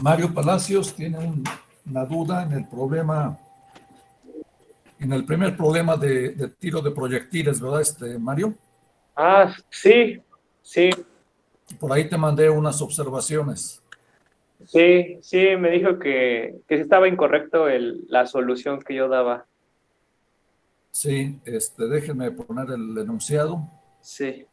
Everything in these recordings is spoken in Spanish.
Mario Palacios tiene una duda en el problema, en el primer problema de tiro de proyectiles, ¿verdad, Mario? Ah, sí, sí, Por ahí te mandé unas observaciones. sí, me dijo que sí estaba incorrecto la solución que yo daba. Sí, déjenme poner el enunciado. Sí.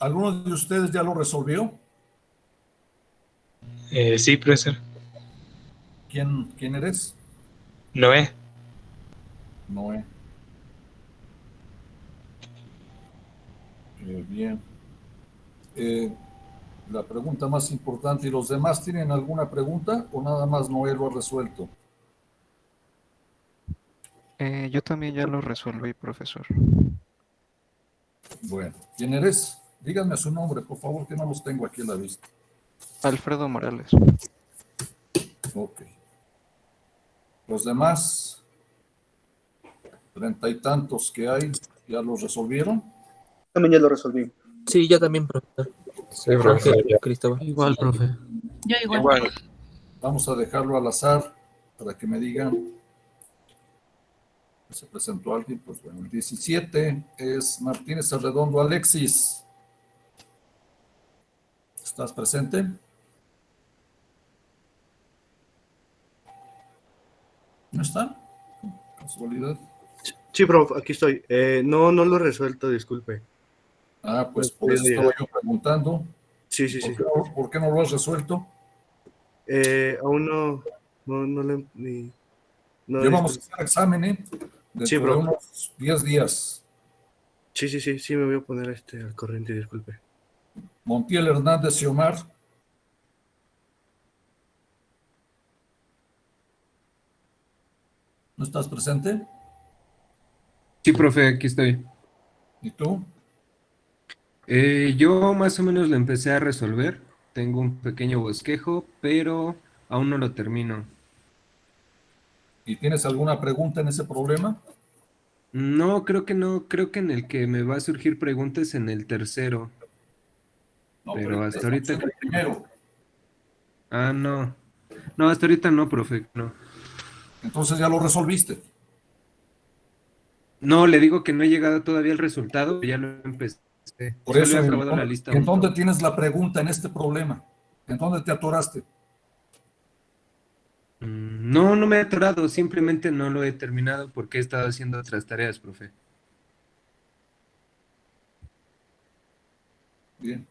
¿Alguno de ustedes ya lo resolvió? Sí, profesor. ¿Quién eres? Noé. Noé. Bien. La pregunta más importante, ¿y los demás tienen alguna pregunta o nada más Noé lo ha resuelto? Yo también ya lo resolví, profesor. Bueno, ¿quién eres? Díganme su nombre, por favor, que no los tengo aquí en la vista. Alfredo Morales. Ok. Los demás, 30 y tantos que hay, ¿ya los resolvieron? También ya lo resolví. Sí, yo también, profesor. Sí, profesor. Ángel Cristóbal. Igual, profe. Yo igual. Igual. Vamos a dejarlo al azar para que me digan. ¿Se presentó alguien? Pues bueno, el 17 es Martínez Arredondo Alexis. ¿Estás presente? ¿No está? Casualidad. Sí, prof, aquí estoy. No lo he resuelto, disculpe. Ah, pues por eso estaba yo preguntando. Sí. ¿Por qué no lo has resuelto? Aún no le... No, Llevamos a hacer examen, dentro de unos 10 días. Sí, me voy a poner al corriente, disculpe. Montiel Hernández y Omar. ¿No estás presente? Sí, profe, aquí estoy. ¿Y tú? Yo más o menos lo empecé a resolver. Tengo un pequeño bosquejo, pero aún no lo termino. ¿Y tienes alguna pregunta en ese problema? No, creo que no. Creo que en el que me va a surgir preguntas en el tercero. No, Pero hasta estamos ahorita... en el primero. Ah, no. No, hasta ahorita no, profe, no. Entonces ya lo resolviste. No, le digo que no he llegado todavía al resultado, ya lo empecé. Por Solo he eso, aprobado la lista ¿en 1. dónde tienes la pregunta en este problema? ¿En dónde te atoraste? No, no me he atorado, simplemente no lo he terminado porque he estado haciendo otras tareas, profe. Bien.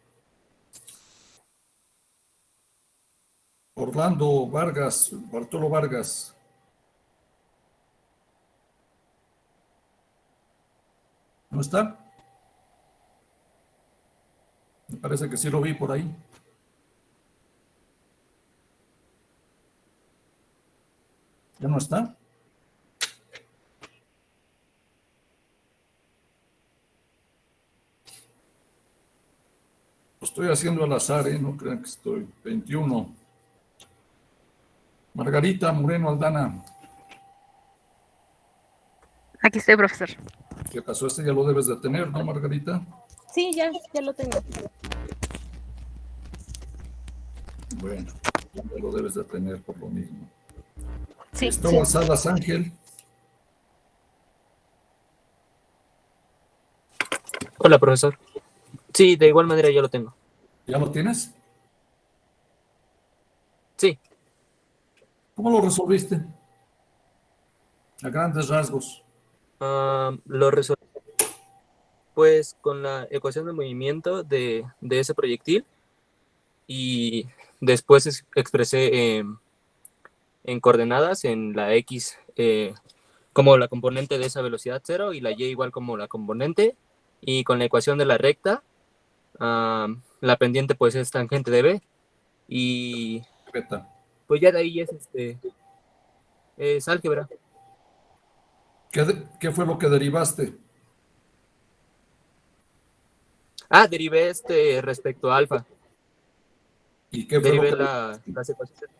Orlando Vargas, Bartolo Vargas. ¿No está? Me parece que sí lo vi por ahí. ¿Ya no está? Lo estoy haciendo al azar, no crean que estoy. 21. Margarita Moreno Aldana. Aquí estoy, profesor. ¿Qué pasó? Ya lo debes de tener, ¿no, Margarita? Sí, ya lo tengo. Bueno, ya lo debes de tener por lo mismo. Sí. Cristóbal Salas Ángel. Hola, profesor. Sí, de igual manera yo lo tengo. ¿Ya lo tienes? Sí. ¿Cómo lo resolviste? A grandes rasgos. Lo resolví pues con la ecuación de movimiento de ese proyectil y después expresé en coordenadas en la X como la componente de esa velocidad 0 y la Y igual como la componente, y con la ecuación de la recta la pendiente pues es tangente de B y Beta. pues ya de ahí es álgebra. ¿Qué fue lo que derivaste? Derivé respecto a alfa. ¿Y qué fue lo Derivé que... las ecuaciones,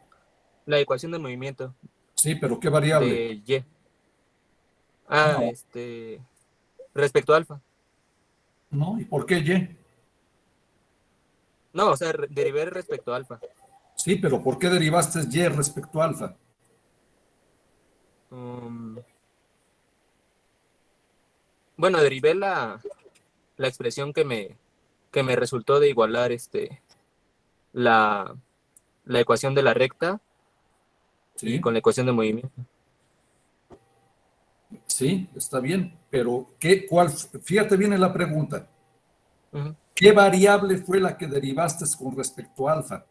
la ecuación del movimiento Sí, pero ¿qué variable? de Y. No, Respecto a alfa. no, ¿y por qué Y? No, o sea, derivé respecto a alfa. Sí, pero ¿por qué derivaste Y respecto a alfa? Bueno, derivé la expresión que me resultó de igualar la, la ecuación de la recta y Sí, con la ecuación de movimiento. sí, está bien, pero fíjate bien en la pregunta. Ujú. ¿Qué variable fue la que derivaste con respecto a alfa?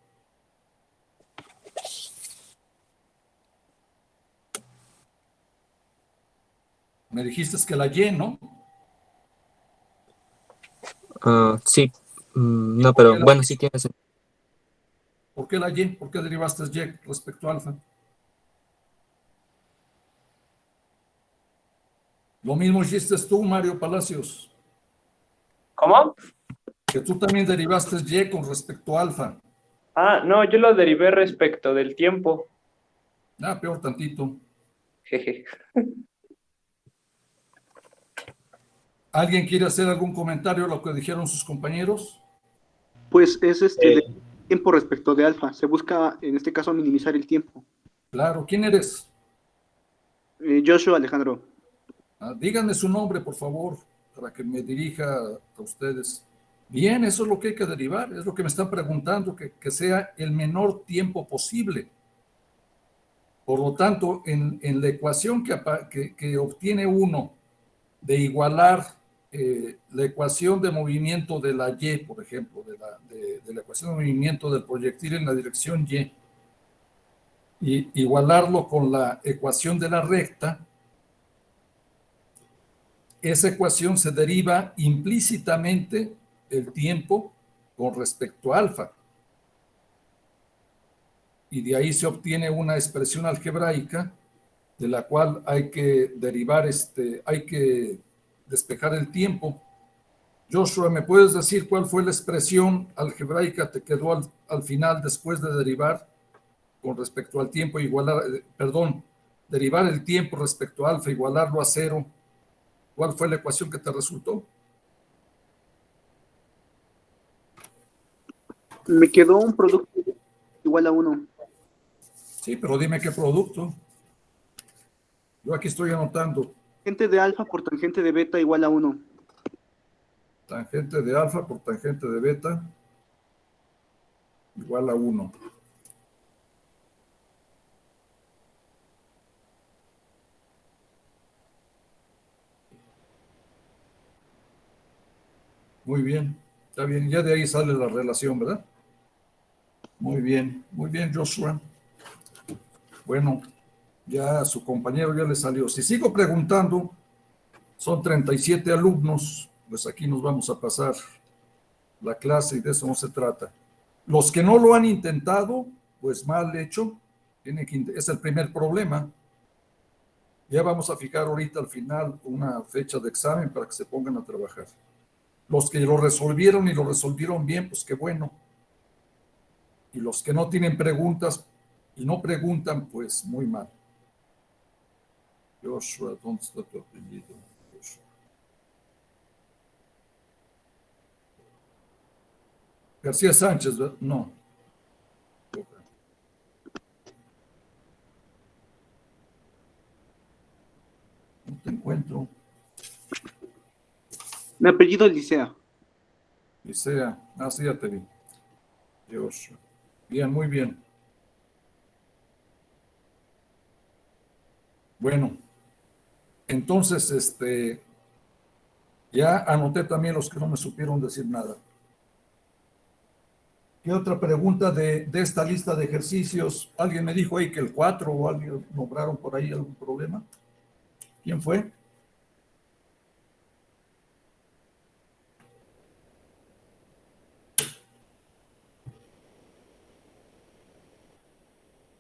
Me dijiste que la Y, ¿no? Sí. No, ¿Por qué pero bueno, sí tiene sentido. ¿Por qué la Y? ¿Por qué derivaste Y respecto a alfa? Lo mismo hiciste tú, Mario Palacios, ¿Cómo? que tú también derivaste Y con respecto a alfa. No, yo lo derivé respecto del tiempo. Peor tantito. Jeje. ¿Alguien quiere hacer algún comentario a lo que dijeron sus compañeros? Pues es de tiempo respecto de alfa. Se busca, en este caso, minimizar el tiempo. Claro, ¿quién eres? Joshua Alejandro. Díganme su nombre, por favor, para que me dirija a ustedes. Bien, eso es lo que hay que derivar, es lo que me están preguntando, que sea el menor tiempo posible. Por lo tanto, en la ecuación que obtiene uno de igualar la ecuación de movimiento de la Y, por ejemplo, de la ecuación de movimiento del proyectil en la dirección y igualarlo con la ecuación de la recta, esa ecuación se deriva implícitamente el tiempo con respecto a alfa. Y de ahí se obtiene una expresión algebraica de la cual hay que derivar, hay que despejar el tiempo. Joshua, ¿me puedes decir cuál fue la expresión algebraica que quedó al final después de derivar con respecto al tiempo, derivar el tiempo respecto a alfa, igualarlo a cero? ¿Cuál fue la ecuación que te resultó? Me quedó un producto igual a 1. Sí, pero dime qué producto. Yo aquí estoy anotando. Tangente de alfa por tangente de beta igual a 1. Tangente de alfa por tangente de beta igual a 1. Muy bien, está bien. Ya de ahí sale la relación, ¿verdad? Muy bien, Joshua. Bueno, ya su compañero ya le salió. Si sigo preguntando, son 37 alumnos, pues aquí nos vamos a pasar la clase y de eso no se trata. Los que no lo han intentado, pues mal hecho, es el primer problema. Ya vamos a fijar ahorita al final una fecha de examen para que se pongan a trabajar. Los que lo resolvieron y lo resolvieron bien, pues qué bueno. Y los que no tienen preguntas y no preguntan, pues muy mal. Joshua, ¿dónde está tu apellido? Joshua. García Sánchez, ¿verdad? No. No te encuentro. Mi apellido es Licea. Licea. Sí, ya te vi. Joshua. Bien, muy bien. Bueno, entonces, ya anoté también los que no me supieron decir nada. ¿Qué otra pregunta de esta lista de ejercicios? ¿Alguien me dijo ahí que el 4 o alguien nombraron por ahí algún problema? ¿Quién fue?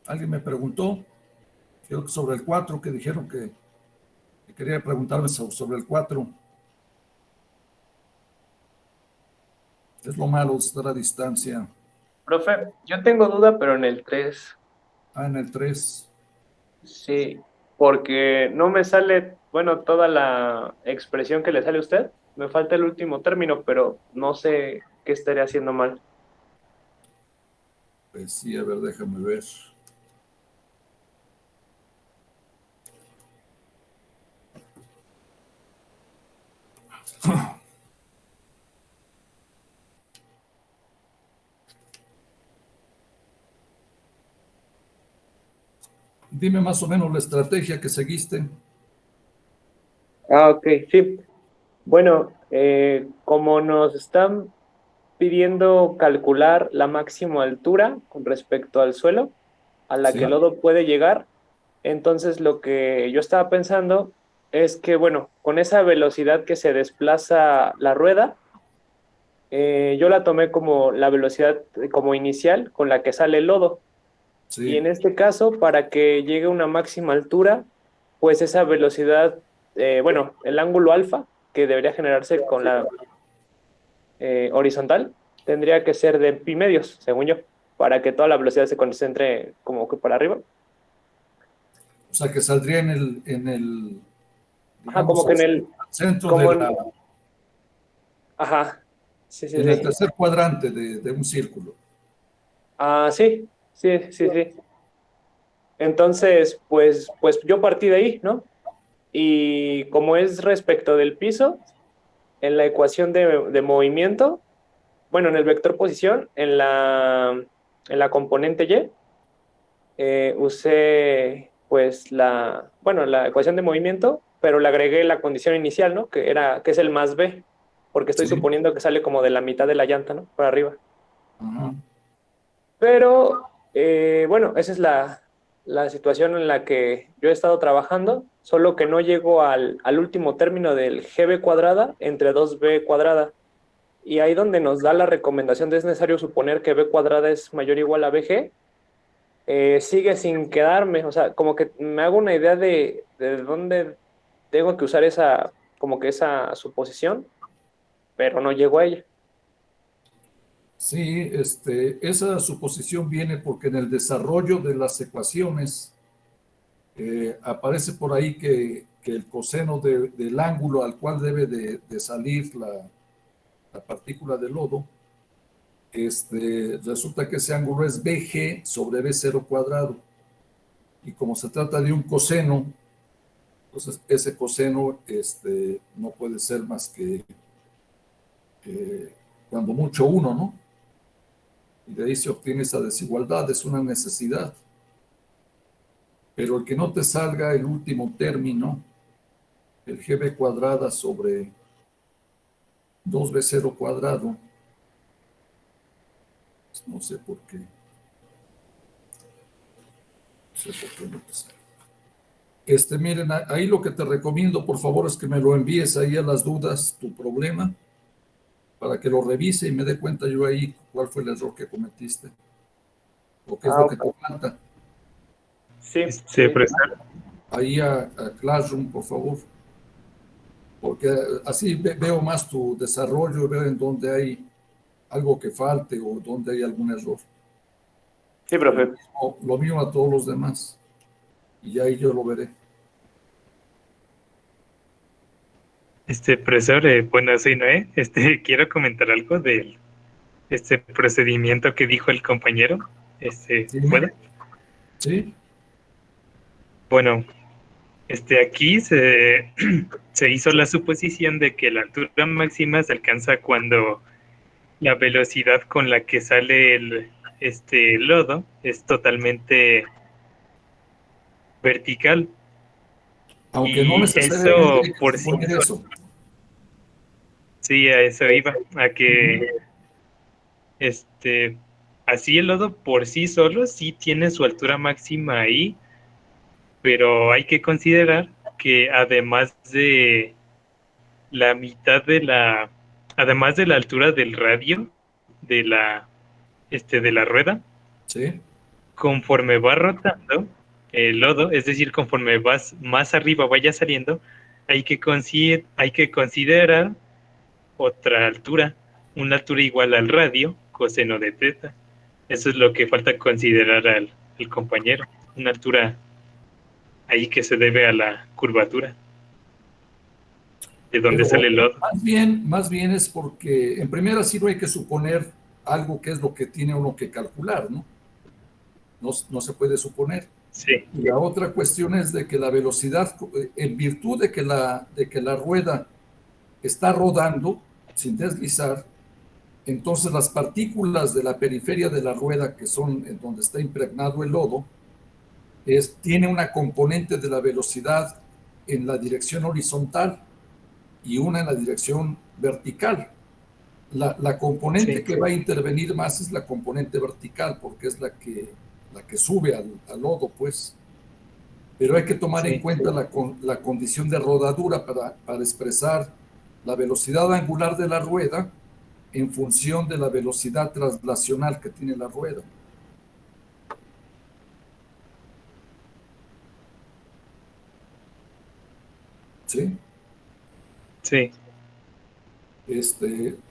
Alguien me preguntó, creo que sobre el 4, que dijeron que quería preguntarme sobre el 4. Es lo malo de estar a distancia. Profe, yo tengo duda, pero en el 3. En el 3. Sí, porque no me sale, bueno, toda la expresión que le sale a usted. Me falta el último término, pero no sé qué estaría haciendo mal. Pues sí, a ver, déjame ver. Dime más o menos la estrategia que seguiste. Ah, ok, sí. Bueno, como nos están pidiendo calcular la máxima altura con respecto al suelo, a la Sí. que el lodo puede llegar, entonces lo que yo estaba pensando es que, bueno, con esa velocidad que se desplaza la rueda, yo la tomé como la velocidad como inicial con la que sale el lodo. Sí. Y en este caso, para que llegue a una máxima altura, pues esa velocidad, bueno, el ángulo alfa, que debería generarse con la horizontal, tendría que ser de pi medios, según yo, para que toda la velocidad se concentre como que para arriba. O sea, que saldría en el Ajá, digamos, como que en el, centro como de en, ajá, sí, sí, en el sí. tercer cuadrante de un círculo. Ah, sí, sí, sí, sí. Entonces, pues yo partí de ahí, ¿no? Y como es respecto del piso, en la ecuación de movimiento, bueno, en el vector posición, en la componente Y, usé pues la ecuación de movimiento, pero le agregué la condición inicial, ¿no? Que es el más B, porque estoy Sí. suponiendo que sale como de la mitad de la llanta, ¿no? Para arriba. Ajá. Pero, bueno, esa es la situación en la que yo he estado trabajando, solo que no llego al último término del GB cuadrada entre 2B cuadrada. Y ahí donde nos da la recomendación de es necesario suponer que B cuadrada es mayor o igual a BG, sigue sin quedarme. O sea, como que me hago una idea de dónde tengo que usar como que esa suposición, pero no llego a ella. Sí, esa suposición viene porque en el desarrollo de las ecuaciones aparece por ahí que el coseno del ángulo al cual debe de salir la partícula de lodo, resulta que ese ángulo es BG sobre B0 cuadrado. Y como se trata de un coseno, entonces ese coseno no puede ser más que cuando mucho 1, ¿no? Y de ahí se obtiene esa desigualdad, es una necesidad. Pero el que no te salga el último término, el GB cuadrada sobre 2B0 cuadrado, pues no sé por qué. No sé por qué no te sale. Miren, ahí lo que te recomiendo, por favor, es que me lo envíes ahí a las dudas, tu problema, para que lo revise y me dé cuenta yo ahí cuál fue el error que cometiste, o qué es lo que te falta. Sí, Profesor, Ahí a Classroom, por favor, porque así veo más tu desarrollo, veo en dónde hay algo que falte o dónde hay algún error. sí, profe. Lo mío a todos los demás, y ahí yo lo veré. profesor, bueno, soy Noé. Quiero comentar algo del procedimiento que dijo el compañero. Sí. ¿Puedo? Sí, Bueno, aquí se hizo la suposición de que la altura máxima se alcanza cuando la velocidad con la que sale el lodo es totalmente vertical. aunque no Y necesariamente eso hay que por sí suponer solo, eso. sí, a eso iba, a que así el lodo por sí solo sí tiene su altura máxima ahí, pero hay que considerar que además de la mitad además de la altura del radio de la rueda, Sí, conforme va rotando el lodo, es decir, conforme vas más arriba vaya saliendo, hay que considerar otra altura, una altura igual al radio, coseno de teta. Eso es lo que falta considerar al compañero, una altura ahí que se debe a la curvatura de donde Pero sale el lodo. más bien es porque en primera sí no hay que suponer algo que es lo que tiene uno que calcular, ¿no? No se puede suponer. Sí. Y la otra cuestión es de que la velocidad, en virtud de que la rueda está rodando sin deslizar, entonces las partículas de la periferia de la rueda, que son en donde está impregnado el lodo, tiene una componente de la velocidad en la dirección horizontal y una en la dirección vertical. La componente que va a intervenir más es la componente vertical, porque es la que sube al lodo, pues. Pero hay que tomar en cuenta la condición de rodadura para expresar la velocidad angular de la rueda en función de la velocidad traslacional que tiene la rueda. ¿Sí? Sí.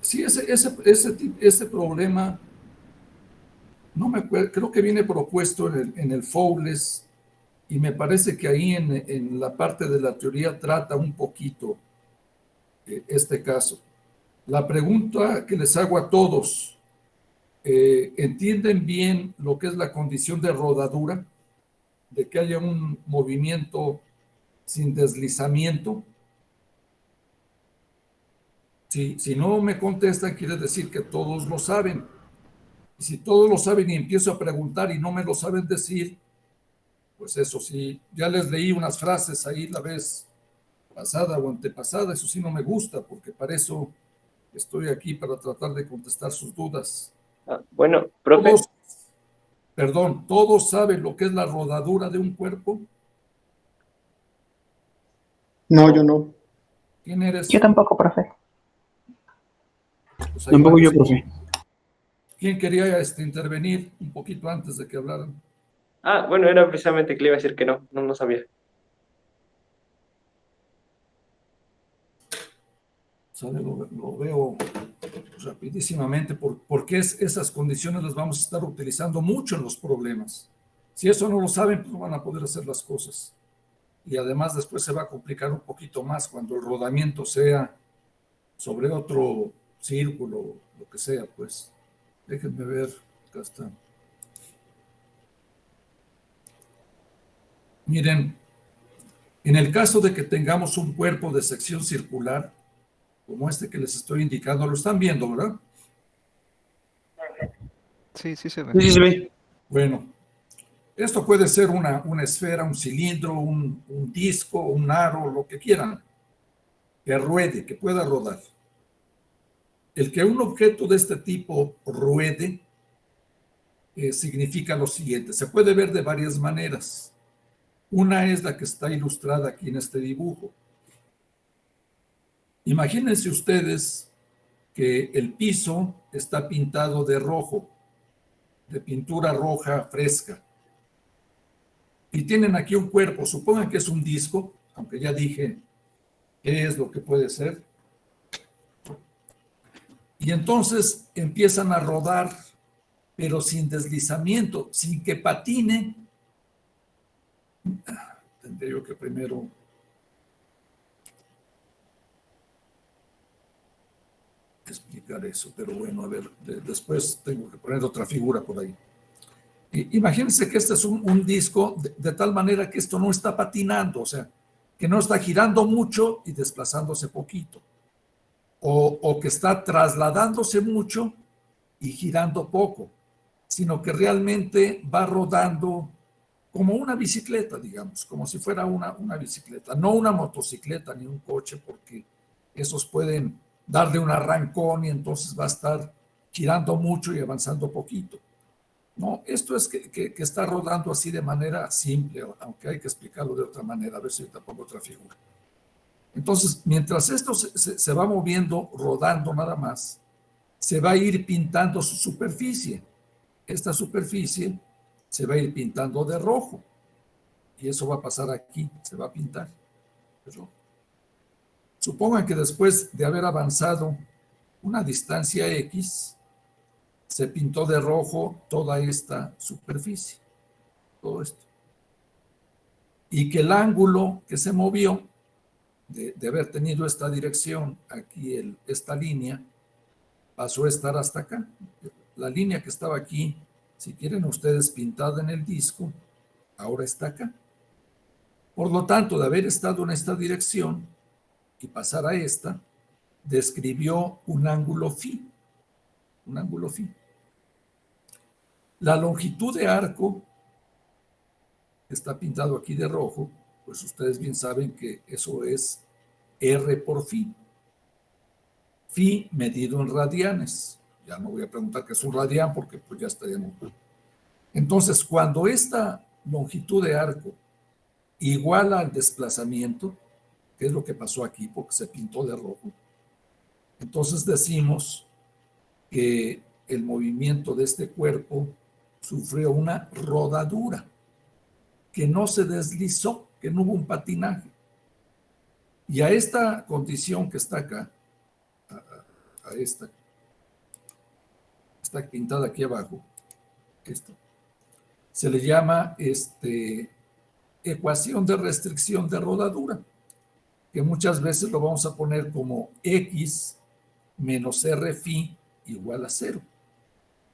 Sí, ese problema, no me acuerdo, creo que viene propuesto en el Fowles, y me parece que ahí en la parte de la teoría trata un poquito este caso. La pregunta que les hago a todos, ¿entienden bien lo que es la condición de rodadura? De que haya un movimiento sin deslizamiento. Si no me contestan, quiere decir que todos lo saben. Y si todos lo saben y empiezo a preguntar y no me lo saben decir, pues eso sí, ya les leí unas frases ahí la vez pasada o antepasada, eso sí no me gusta, porque para eso estoy aquí, para tratar de contestar sus dudas. Bueno, profe. ¿Todos saben lo que es la rodadura de un cuerpo? No, yo no. ¿Quién eres? Yo tampoco, profe. Pues Tampoco yo, profe. ¿Quién quería intervenir un poquito antes de que hablaran? Bueno, era precisamente que le iba a decir que no sabía. Lo veo rapidísimamente, porque esas condiciones las vamos a estar utilizando mucho en los problemas. Si eso no lo saben, pues no van a poder hacer las cosas. Y además después se va a complicar un poquito más cuando el rodamiento sea sobre otro círculo, lo que sea, pues. Déjenme ver, acá está. Miren, en el caso de que tengamos un cuerpo de sección circular, como este que les estoy indicando, lo están viendo, ¿verdad? Sí, sí se ve. Sí, se ve. Bueno, esto puede ser una esfera, un cilindro, un disco, un aro, lo que quieran, que ruede, que pueda rodar. El que un objeto de este tipo ruede significa lo siguiente. Se puede ver de varias maneras. Una es la que está ilustrada aquí en este dibujo. Imagínense ustedes que el piso está pintado de rojo, de pintura roja fresca. Y tienen aquí un cuerpo, supongan que es un disco, aunque ya dije qué es lo que puede ser. Y entonces empiezan a rodar, pero sin deslizamiento, sin que patine. Tendré yo que primero explicar eso, pero bueno, a ver, después tengo que poner otra figura por ahí. Imagínense que este es un disco de tal manera que esto no está patinando, o sea, que no está girando mucho y desplazándose poquito, o que está trasladándose mucho y girando poco, sino que realmente va rodando como una bicicleta, digamos, como si fuera una bicicleta, no una motocicleta ni un coche, porque esos pueden darle un arrancón y entonces va a estar girando mucho y avanzando poquito. No, esto es que está rodando así de manera simple, aunque hay que explicarlo de otra manera, a ver si ahorita pongo otra figura. Entonces, mientras esto se va moviendo, rodando nada más, se va a ir pintando su superficie. Esta superficie se va a ir pintando de rojo. Y eso va a pasar aquí, se va a pintar de rojo. Supongan que después de haber avanzado una distancia X, se pintó de rojo toda esta superficie, todo esto. Y que el ángulo que se movió de haber tenido esta dirección, aquí esta línea, pasó a estar hasta acá. La línea que estaba aquí, si quieren ustedes pintada en el disco, ahora está acá. Por lo tanto, de haber estado en esta dirección y pasar a esta, describió un ángulo phi. Un ángulo phi. La longitud de arco, que está pintado aquí de rojo, pues ustedes bien saben que eso es R por phi. Phi medido en radianes. Ya no voy a preguntar qué es un radián porque pues ya estaríamos. Entonces, cuando esta longitud de arco iguala al desplazamiento, que es lo que pasó aquí porque se pintó de rojo, entonces decimos que el movimiento de este cuerpo sufrió una rodadura, que no se deslizó, que no hubo un patinaje. Y a esta condición que está acá, a esta, está pintada aquí abajo, esto, se le llama ecuación de restricción de rodadura, que muchas veces lo vamos a poner como X menos R phi igual a 0.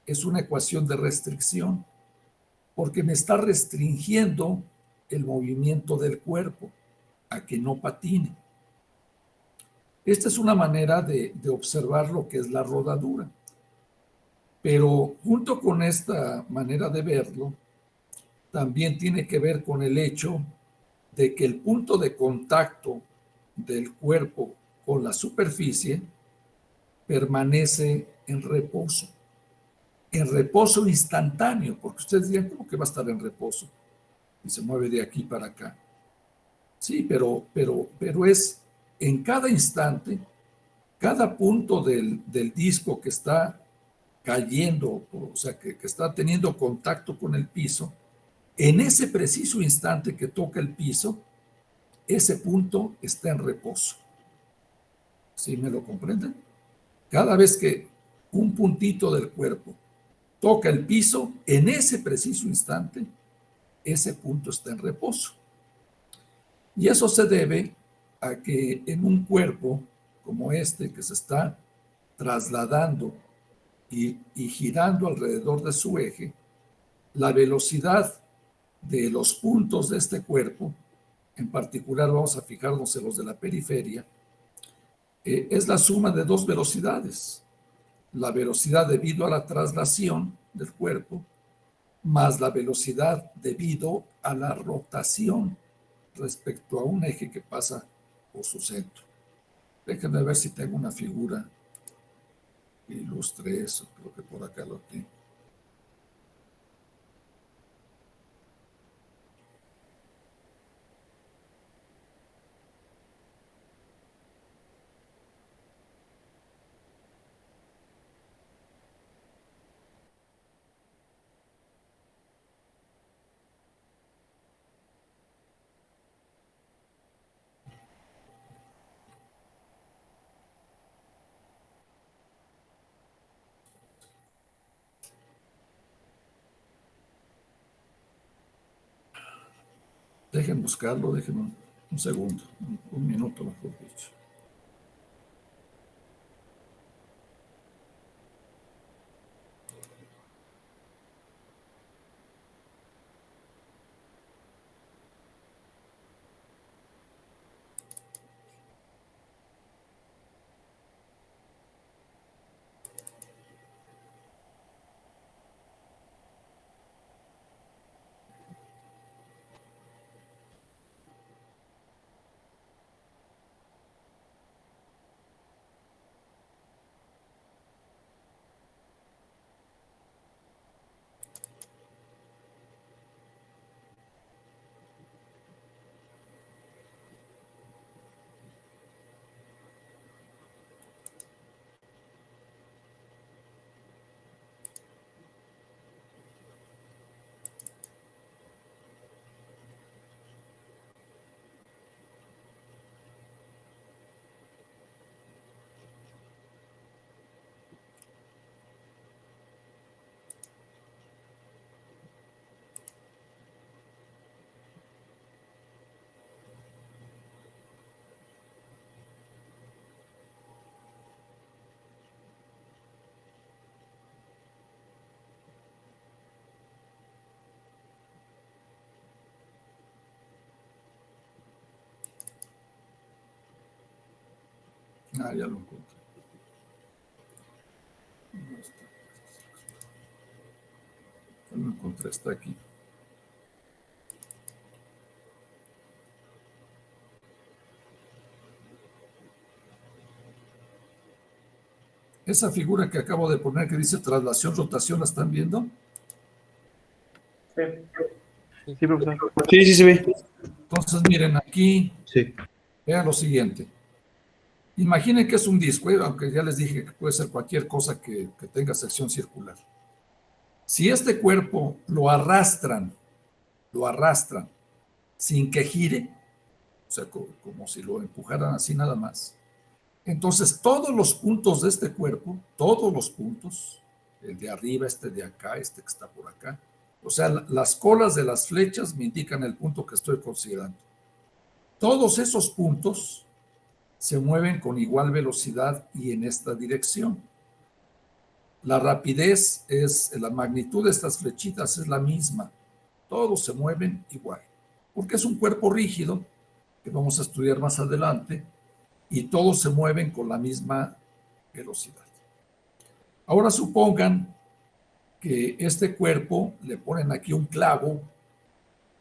Es una ecuación de restricción, porque me está restringiendo el movimiento del cuerpo a que no patine. Esta es una manera de observar lo que es la rodadura. Pero junto con esta manera de verlo, también tiene que ver con el hecho de que el punto de contacto del cuerpo con la superficie permanece en reposo instantáneo, porque ustedes dirían, ¿cómo que va a estar en reposo? Y se mueve de aquí para acá. Sí, pero es en cada instante, cada punto del disco que está cayendo, o sea, que está teniendo contacto con el piso, en ese preciso instante que toca el piso, ese punto está en reposo. ¿Sí me lo comprenden? Cada vez que un puntito del cuerpo toca el piso, en ese preciso instante, ese punto está en reposo. Y eso se debe a que en un cuerpo como este, que se está trasladando y girando alrededor de su eje, la velocidad de los puntos de este cuerpo, en particular vamos a fijarnos en los de la periferia, es la suma de dos velocidades. La velocidad debido a la traslación del cuerpo, más la velocidad debido a la rotación respecto a un eje que pasa por su centro. Déjenme ver si tengo una figura que ilustre eso. Creo que por acá lo tengo. Dejen buscarlo, déjenme un segundo, un minuto mejor dicho. Ah, ya lo encontré. Ya lo encontré, está aquí. Esa figura que acabo de poner que dice traslación, rotación, ¿la están viendo? Sí, profesor. Sí, sí se ve. Entonces, miren, aquí, Sí. vean lo siguiente. Imaginen que es un disco, aunque ya les dije que puede ser cualquier cosa que tenga sección circular. Si este cuerpo lo arrastran sin que gire, o sea, como si lo empujaran así nada más, entonces todos los puntos de este cuerpo, todos los puntos, el de arriba, este de acá, este que está por acá, o sea, las colas de las flechas me indican el punto que estoy considerando. Todos esos puntos se mueven con igual velocidad y en esta dirección. La rapidez la magnitud de estas flechitas es la misma. Todos se mueven igual, porque es un cuerpo rígido que vamos a estudiar más adelante y todos se mueven con la misma velocidad. Ahora supongan que este cuerpo le ponen aquí un clavo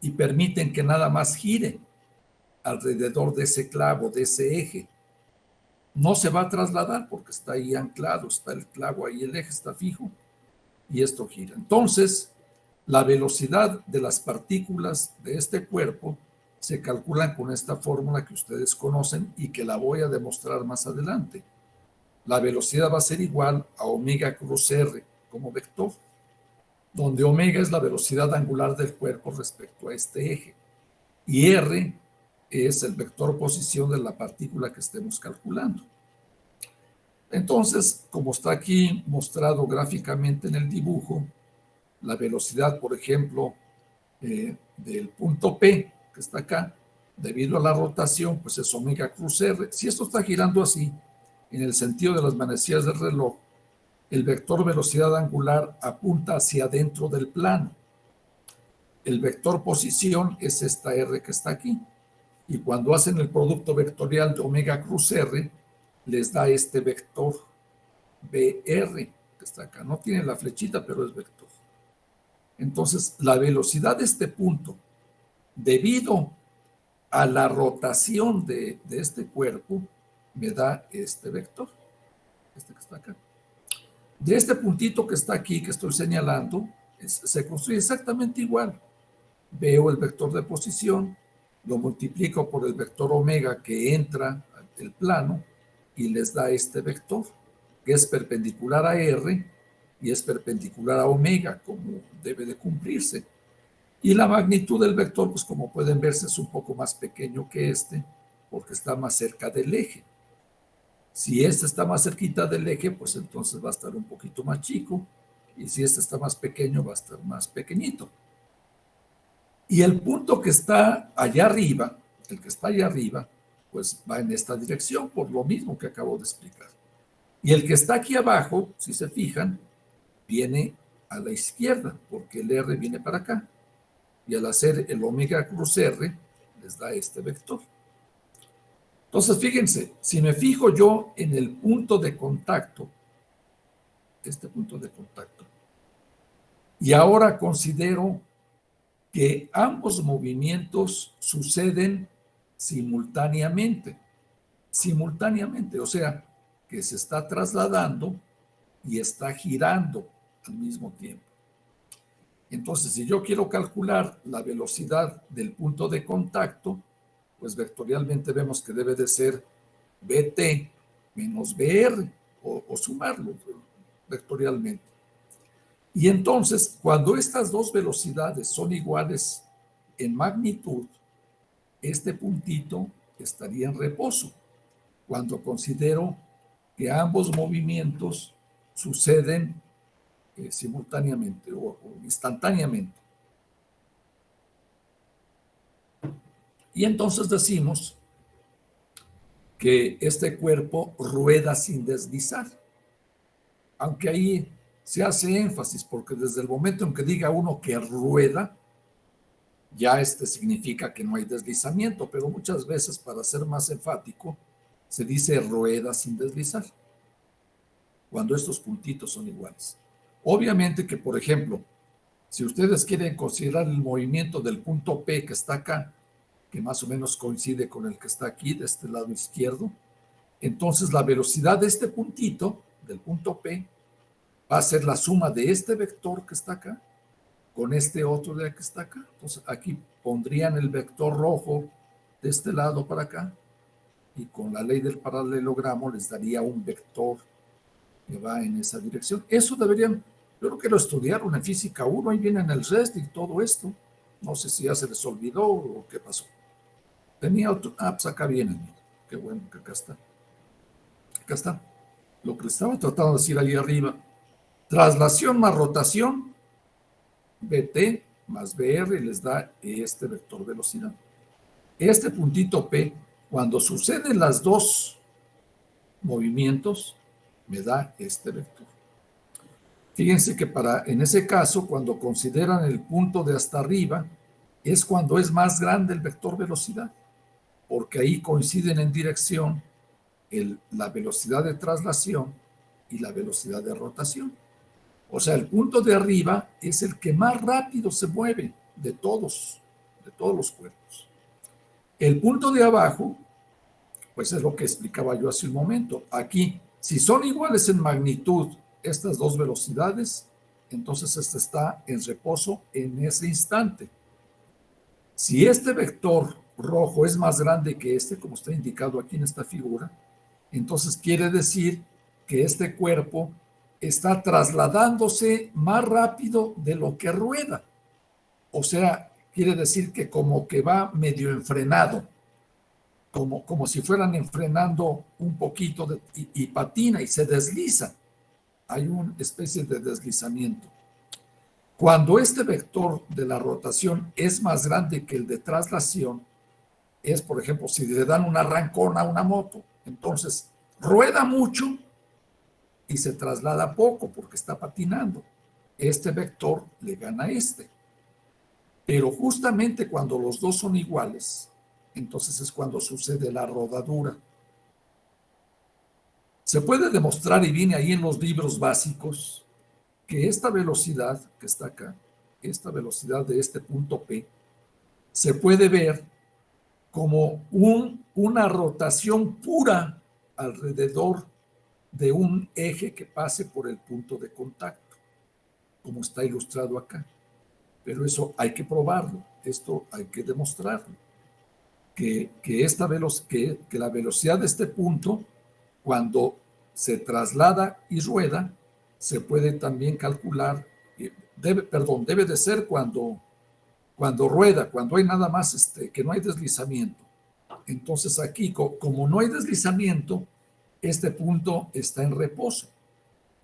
y permiten que nada más gire alrededor de ese clavo, de ese eje. No se va a trasladar porque está ahí anclado, está el clavo ahí, el eje está fijo y esto gira. Entonces, la velocidad de las partículas de este cuerpo se calculan con esta fórmula que ustedes conocen y que la voy a demostrar más adelante. La velocidad va a ser igual a omega cruz r como vector, donde omega es la velocidad angular del cuerpo respecto a este eje y r es el vector posición de la partícula que estemos calculando. Entonces, como está aquí mostrado gráficamente en el dibujo, la velocidad, por ejemplo, del punto P, que está acá, debido a la rotación, pues es omega cruz r. Si esto está girando así, en el sentido de las manecillas del reloj, el vector velocidad angular apunta hacia adentro del plano. El vector posición es esta r que está aquí. Y cuando hacen el producto vectorial de omega cruz r, les da este vector BR, que está acá. No tiene la flechita, pero es vector. Entonces, la velocidad de este punto, debido a la rotación de este cuerpo, me da este vector, este que está acá. De este puntito que está aquí, que estoy señalando, se construye exactamente igual. Veo el vector de posición, lo multiplico por el vector omega que entra al plano y les da este vector, que es perpendicular a R y es perpendicular a omega, como debe de cumplirse. Y la magnitud del vector, pues como pueden verse, es un poco más pequeño que este, porque está más cerca del eje. Si este está más cerquita del eje, pues entonces va a estar un poquito más chico, y si este está más pequeño, va a estar más pequeñito. Y el punto que está allá arriba, el que está allá arriba, pues va en esta dirección, por lo mismo que acabo de explicar. Y el que está aquí abajo, si se fijan, viene a la izquierda, porque el R viene para acá. Y al hacer el omega cruz R, les da este vector. Entonces, fíjense, si me fijo yo en el punto de contacto, este punto de contacto, y ahora considero que ambos movimientos suceden simultáneamente, o sea, que se está trasladando y está girando al mismo tiempo. Entonces, si yo quiero calcular la velocidad del punto de contacto, pues vectorialmente vemos que debe de ser BT menos BR, o sumarlo vectorialmente. Y entonces, cuando estas dos velocidades son iguales en magnitud, este puntito estaría en reposo, cuando considero que ambos movimientos suceden simultáneamente o instantáneamente. Y entonces decimos que este cuerpo rueda sin deslizar, aunque ahí se hace énfasis, porque desde el momento en que diga uno que rueda, ya significa que no hay deslizamiento, pero muchas veces, para ser más enfático, se dice rueda sin deslizar, cuando estos puntitos son iguales. Obviamente que, por ejemplo, si ustedes quieren considerar el movimiento del punto P que está acá, que más o menos coincide con el que está aquí, de este lado izquierdo, entonces la velocidad de este puntito, del punto P, va a ser la suma de este vector que está acá con este otro de que está acá. Entonces aquí pondrían el vector rojo de este lado para acá y con la ley del paralelogramo les daría un vector que va en esa dirección. Eso deberían, yo creo que lo estudiaron en física 1, ahí viene en el REST y todo esto. No sé si ya se les olvidó o qué pasó. Tenía otro, pues acá viene, qué bueno que acá está. Acá está. Lo que les estaba tratando de decir ahí arriba. Traslación más rotación, BT más BR les da este vector velocidad. Este puntito P, cuando suceden las dos movimientos, me da este vector. Fíjense que en ese caso, cuando consideran el punto de hasta arriba, es cuando es más grande el vector velocidad, porque ahí coinciden en dirección la velocidad de traslación y la velocidad de rotación. O sea, el punto de arriba es el que más rápido se mueve de todos los cuerpos. El punto de abajo, pues es lo que explicaba yo hace un momento. Aquí, si son iguales en magnitud estas dos velocidades, entonces este está en reposo en ese instante. Si este vector rojo es más grande que este, como está indicado aquí en esta figura, entonces quiere decir que este cuerpo está trasladándose más rápido de lo que rueda. O sea, quiere decir que como que va medio enfrenado, como si fueran enfrenando un poquito y patina y se desliza. Hay una especie de deslizamiento. Cuando este vector de la rotación es más grande que el de traslación, es, por ejemplo, si le dan un arrancón a una moto, entonces rueda mucho y se traslada poco porque está patinando. Este vector le gana a este. Pero justamente cuando los dos son iguales, entonces es cuando sucede la rodadura. Se puede demostrar, y viene ahí en los libros básicos, que esta velocidad que está acá, esta velocidad de este punto P, se puede ver como una rotación pura alrededor de un eje que pase por el punto de contacto, como está ilustrado acá. Pero eso hay que probarlo, esto hay que demostrarlo, que la velocidad de este punto, cuando se traslada y rueda, se puede también calcular, debe de ser cuando rueda, cuando hay nada más, que no hay deslizamiento. Entonces aquí, como no hay deslizamiento, este punto está en reposo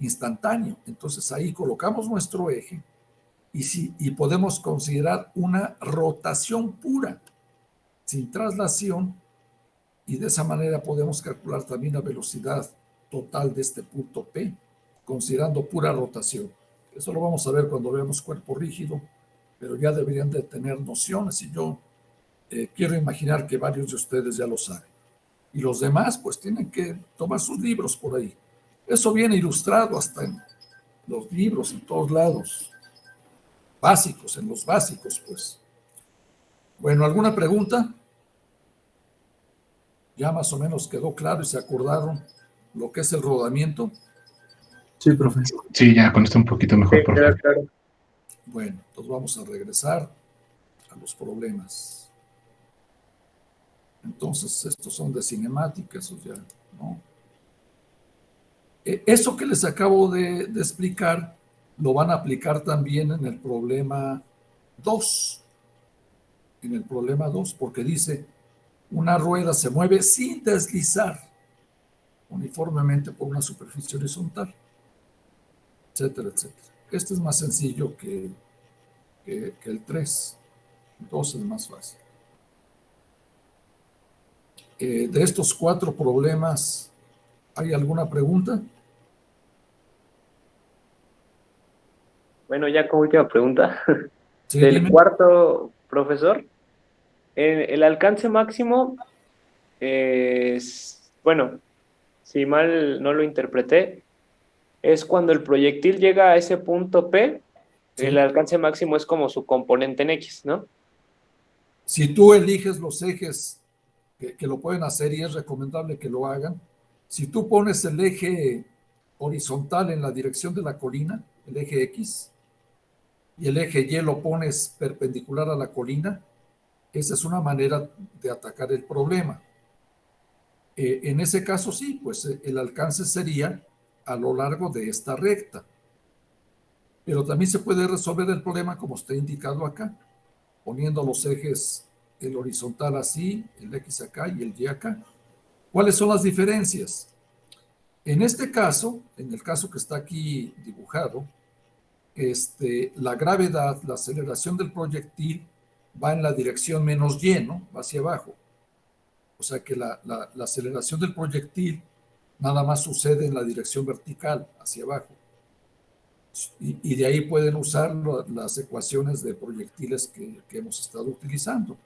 instantáneo. Entonces ahí colocamos nuestro eje y podemos considerar una rotación pura, sin traslación, y de esa manera podemos calcular también la velocidad total de este punto P, considerando pura rotación. Eso lo vamos a ver cuando veamos cuerpo rígido, pero ya deberían de tener nociones y yo quiero imaginar que varios de ustedes ya lo saben. Y los demás, pues tienen que tomar sus libros por ahí. Eso viene ilustrado hasta en los libros, en todos lados. Básicos, en los básicos, pues. Bueno, ¿alguna pregunta? Ya más o menos quedó claro y se acordaron lo que es el rodamiento. Sí, profe. Sí, ya con esto un poquito mejor, profe. Claro. Bueno, entonces vamos a regresar a los problemas. Entonces, estos son de cinemática, esos ya, ¿no? Eso que les acabo de explicar, lo van a aplicar también en el problema 2. En el problema 2, porque dice, una rueda se mueve sin deslizar uniformemente por una superficie horizontal, etcétera, etcétera. Este es más sencillo que el 3. El 2 es más fácil. De estos 4 problemas, ¿hay alguna pregunta? Bueno, ya como última pregunta. Sí, Del dime. cuarto profesor, el alcance máximo bueno, si mal no lo interpreté, es cuando el proyectil llega a ese punto P, Sí. el alcance máximo es como su componente en X, ¿no? Si tú eliges los ejes que lo pueden hacer y es recomendable que lo hagan, si tú pones el eje horizontal en la dirección de la colina, el eje X, y el eje Y lo pones perpendicular a la colina, esa es una manera de atacar el problema. En ese caso sí, pues el alcance sería a lo largo de esta recta. Pero también se puede resolver el problema como está indicado acá, poniendo los ejes, el horizontal así, el X acá y el Y acá. ¿Cuáles son las diferencias? En este caso, en el caso que está aquí dibujado, la gravedad, la aceleración del proyectil va en la dirección menos Y, ¿no? Va hacia abajo. O sea que la aceleración del proyectil nada más sucede en la dirección vertical, hacia abajo. Y de ahí pueden usar las ecuaciones de proyectiles que hemos estado utilizando.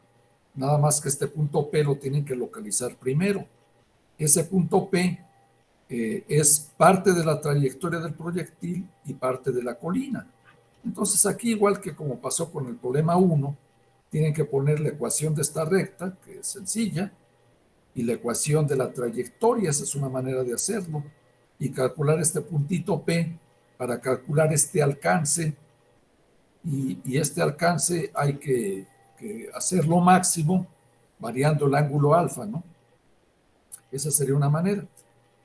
Nada más que este punto P lo tienen que localizar primero. Ese punto P es parte de la trayectoria del proyectil y parte de la colina. Entonces aquí, igual que como pasó con el problema 1, tienen que poner la ecuación de esta recta, que es sencilla, y la ecuación de la trayectoria, esa es una manera de hacerlo, y calcular este puntito P para calcular este alcance, y este alcance hay que hacerlo máximo variando el ángulo alfa, ¿no? Esa sería una manera.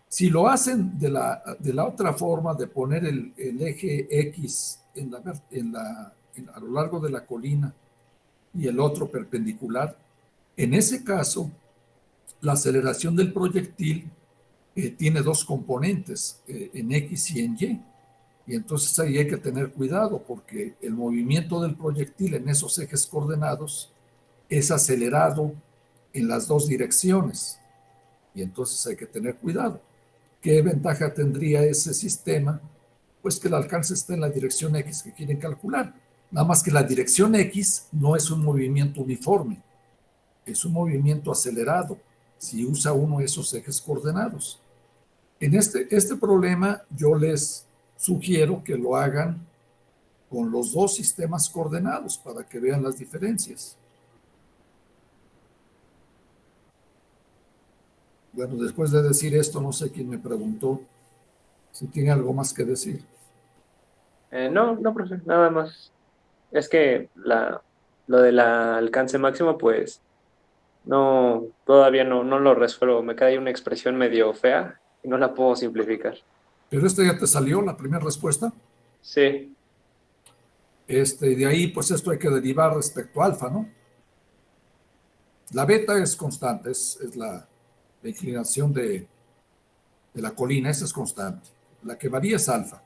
Si lo hacen de la otra forma de poner el eje X a lo largo de la colina y el otro perpendicular, en ese caso, la aceleración del proyectil tiene dos componentes, en X y en Y. Y entonces ahí hay que tener cuidado porque el movimiento del proyectil en esos ejes coordenados es acelerado en las dos direcciones. Y entonces hay que tener cuidado. ¿Qué ventaja tendría ese sistema? Pues que el alcance está en la dirección X que quieren calcular. Nada más que la dirección X no es un movimiento uniforme, es un movimiento acelerado si usa uno de esos ejes coordenados. En este problema yo les sugiero que lo hagan con los dos sistemas coordenados para que vean las diferencias. Bueno, después de decir esto, no sé quién me preguntó si tiene algo más que decir. No, profesor, nada más. Es que lo del alcance máximo, pues, no, todavía no lo resuelvo. Me queda ahí una expresión medio fea y no la puedo simplificar. Pero ya te salió la primera respuesta. Sí. De ahí, pues esto hay que derivar respecto a alfa, ¿no? La beta es constante, es la inclinación de la colina, esa es constante. La que varía es alfa.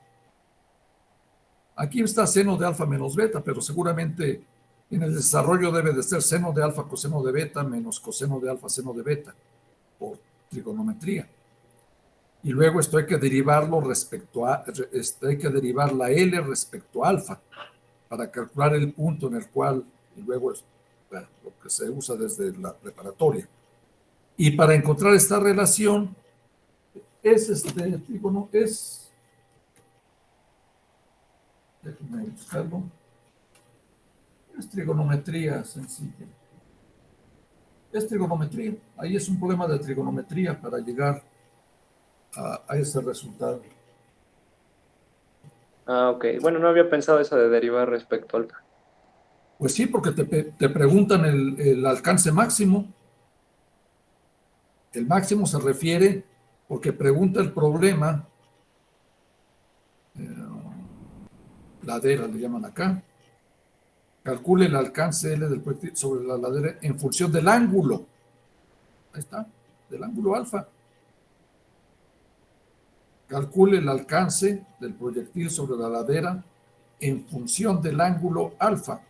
Aquí está seno de alfa menos beta, pero seguramente en el desarrollo debe de ser seno de alfa coseno de beta menos coseno de alfa seno de beta, por trigonometría. Y luego esto hay que derivarlo hay que derivar la L respecto a alfa para calcular el punto en el cual, y luego es lo que se usa desde la preparatoria. Y para encontrar esta relación, déjenme buscarlo, es trigonometría sencilla. Es trigonometría, ahí es un problema de trigonometría para llegar a ese resultado. Ok. Bueno, no había pensado eso de derivar respecto al alfa. Pues sí, porque te preguntan el alcance máximo. El máximo se refiere porque pregunta el problema, ladera le llaman acá, calcule el alcance L del proyectil sobre la ladera en función del ángulo. Ahí está, del ángulo alfa. Calcule el alcance del proyectil sobre la ladera en función del ángulo alfa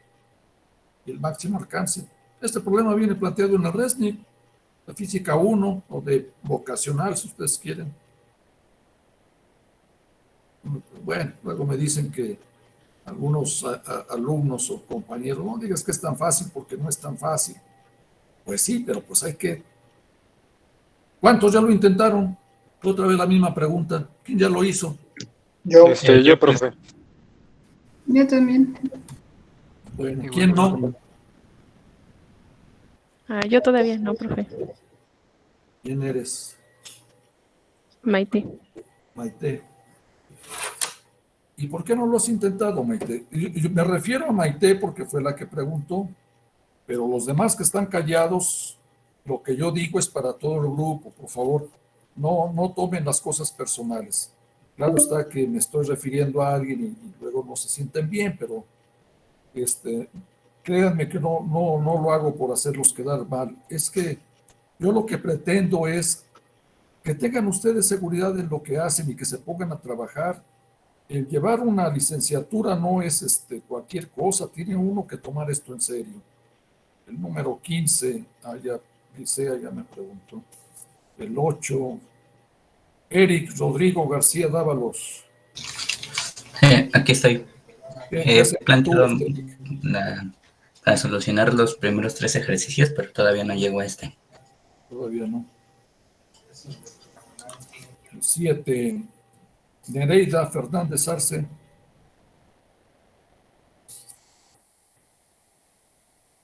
y el máximo alcance. Este problema viene planteado en la RESNIC, la física 1 o de vocacional, si ustedes quieren. Bueno, luego me dicen que algunos alumnos o compañeros, no digas que es tan fácil porque no es tan fácil. Pues sí, pero pues hay que ¿Cuántos ya lo intentaron? Otra vez la misma pregunta. ¿Quién ya lo hizo? Yo. Yo, profe. Yo también. Bueno, Igual, ¿quién no? Yo todavía no, profe. ¿Quién eres? Maite. Maite. ¿Y por qué no lo has intentado, Maite? Yo me refiero a Maite porque fue la que preguntó, pero los demás que están callados, lo que yo digo es para todo el grupo, por favor, no tomen las cosas personales. Claro está que me estoy refiriendo a alguien y luego no se sienten bien, pero créanme que no lo hago por hacerlos quedar mal. Es que yo lo que pretendo es que tengan ustedes seguridad en lo que hacen y que se pongan a trabajar. El llevar una licenciatura no es cualquier cosa, tiene uno que tomar esto en serio. El número 15, Licea ya me preguntó. El 8, Eric Rodrigo García Dávalos. Aquí estoy. ¿Qué has Planteado hecho tú, Eric? a solucionar los primeros 3 ejercicios, pero todavía no llego a este. Todavía no. El 7, Nereida Fernández Arce.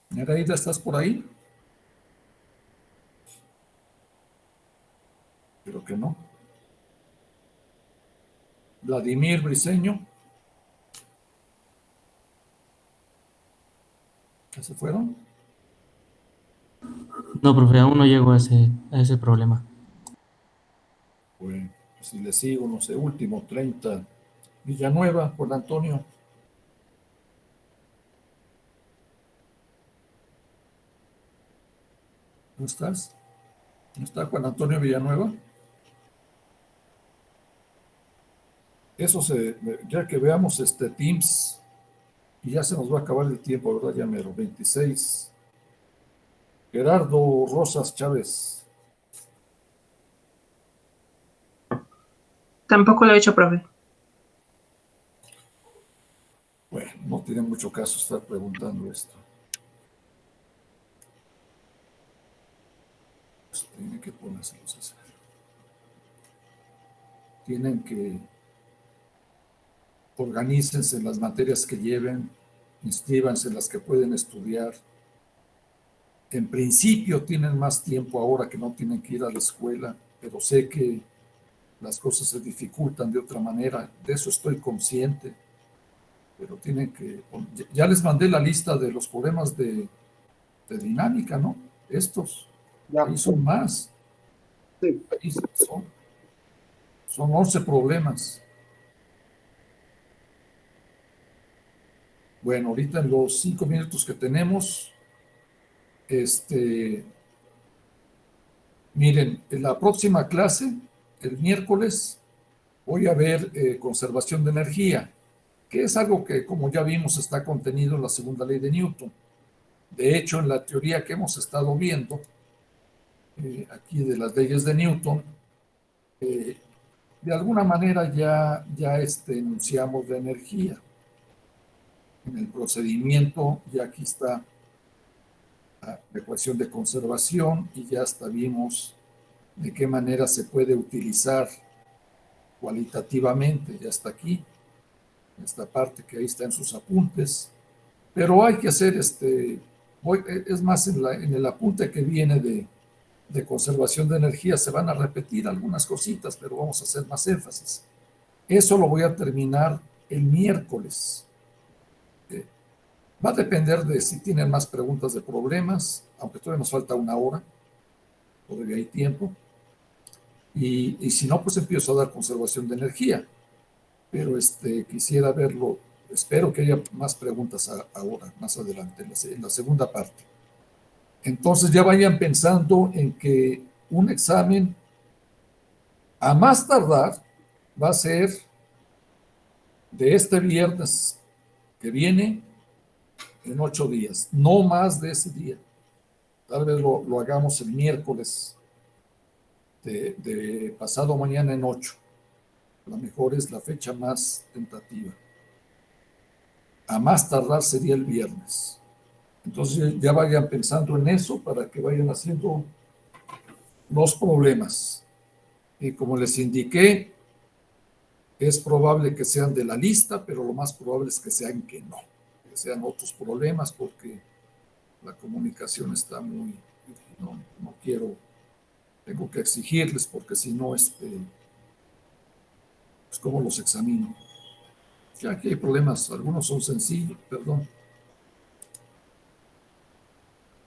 Nereida, ¿estás por ahí? Creo que no. Vladimir Briceño. ¿Ya se fueron? No, profe, aún no llego a ese problema. Bueno, si le sigo, no sé, último, 30. Villanueva, Juan Antonio. ¿No estás? ¿No está Juan Antonio Villanueva? Eso ya que veamos Teams, y ya se nos va a acabar el tiempo, ¿verdad? Ya mero, 26. Gerardo Rosas Chávez. Tampoco lo he hecho, profe. Bueno, no tiene mucho caso estar preguntando esto. Pues tienen que ponérselos a hacer. Tienen que organícense en las materias que lleven, inscríbanse en las que pueden estudiar. En principio tienen más tiempo ahora que no tienen que ir a la escuela, pero sé que las cosas se dificultan de otra manera, de eso estoy consciente, pero tienen que... Ya les mandé la lista de los problemas de dinámica, ¿no? Estos, ahí son más. Sí. Ahí son 11 problemas. Bueno, ahorita en los 5 minutos que tenemos, miren, en la próxima clase, el miércoles, voy a ver conservación de energía, que es algo que, como ya vimos, está contenido en la segunda ley de Newton. De hecho, en la teoría que hemos estado viendo, aquí de las leyes de Newton, de alguna manera ya enunciamos la energía. En el procedimiento, ya aquí está la ecuación de conservación y ya hasta vimos de qué manera se puede utilizar cualitativamente, ya está aquí, esta parte que ahí está en sus apuntes, pero hay que hacer es más, en el apunte que viene de conservación de energía se van a repetir algunas cositas, pero vamos a hacer más énfasis. Eso lo voy a terminar el miércoles. Va a depender de si tienen más preguntas de problemas, aunque todavía nos falta 1 hora, todavía hay tiempo. Y si no, pues empiezo a dar conservación de energía. Pero quisiera verlo, espero que haya más preguntas ahora, más adelante, en la segunda parte. Entonces ya vayan pensando en que un examen, a más tardar, va a ser de este viernes que viene, en 8 días, no más de ese día. Tal vez lo hagamos el miércoles de pasado mañana en 8. A lo mejor es la fecha más tentativa. A más tardar sería el viernes. Entonces ya vayan pensando en eso para que vayan haciendo los problemas. Y como les indiqué, es probable que sean de la lista, pero lo más probable es que sean que no, que sean otros problemas, porque la comunicación está muy... No quiero, tengo que exigirles, porque si no, pues cómo los examino. Ya aquí hay problemas, algunos son sencillos, perdón.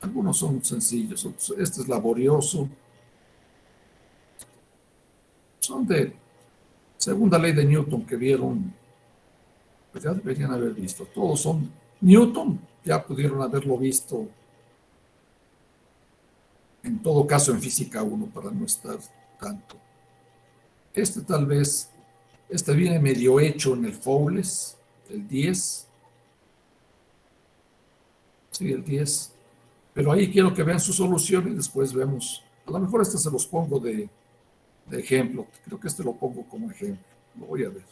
Algunos son sencillos, otros, este es laborioso. Son de segunda ley de Newton que vieron, pues ya deberían haber visto. Todos son Newton, ya pudieron haberlo visto, en todo caso en física 1, para no estar tanto. Tal vez, viene medio hecho en el Fowles, el 10. Sí, el 10. Pero ahí quiero que vean su solución y después vemos. A lo mejor se los pongo de ejemplo. Creo que lo pongo como ejemplo. Lo voy a ver.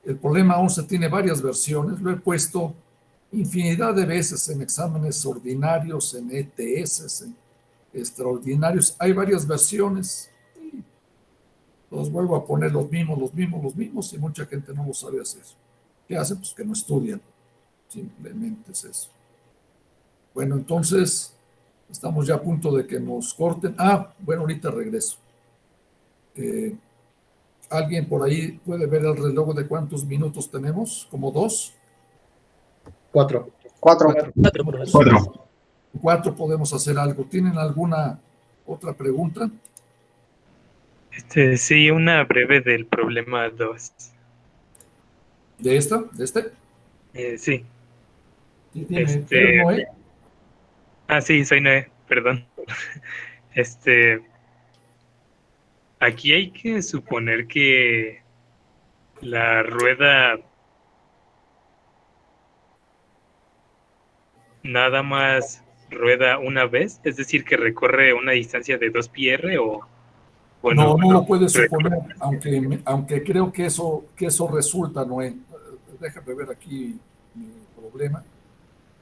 El problema 11 tiene varias versiones. Lo he puesto infinidad de veces en exámenes ordinarios, en ETS, en extraordinarios. Hay varias versiones. Y los vuelvo a poner los mismos, y mucha gente no lo sabe hacer. ¿Qué hacen? Pues que no estudian. Simplemente es eso. Bueno, entonces, estamos ya a punto de que nos corten. Bueno, ahorita regreso. ¿Alguien por ahí puede ver el reloj de cuántos minutos tenemos? ¿Como 2? 4. 4 podemos hacer algo. ¿Tienen alguna otra pregunta? Sí, una breve del problema 2. ¿De esta? ¿De este? Sí. ¿Eres Noé? Sí, soy Noé, perdón. Aquí hay que suponer que la rueda nada más rueda una vez, es decir, que recorre una distancia de 2πr o... Bueno, no lo puedes suponer, aunque creo que eso resulta, Noé. Déjame ver aquí mi problema.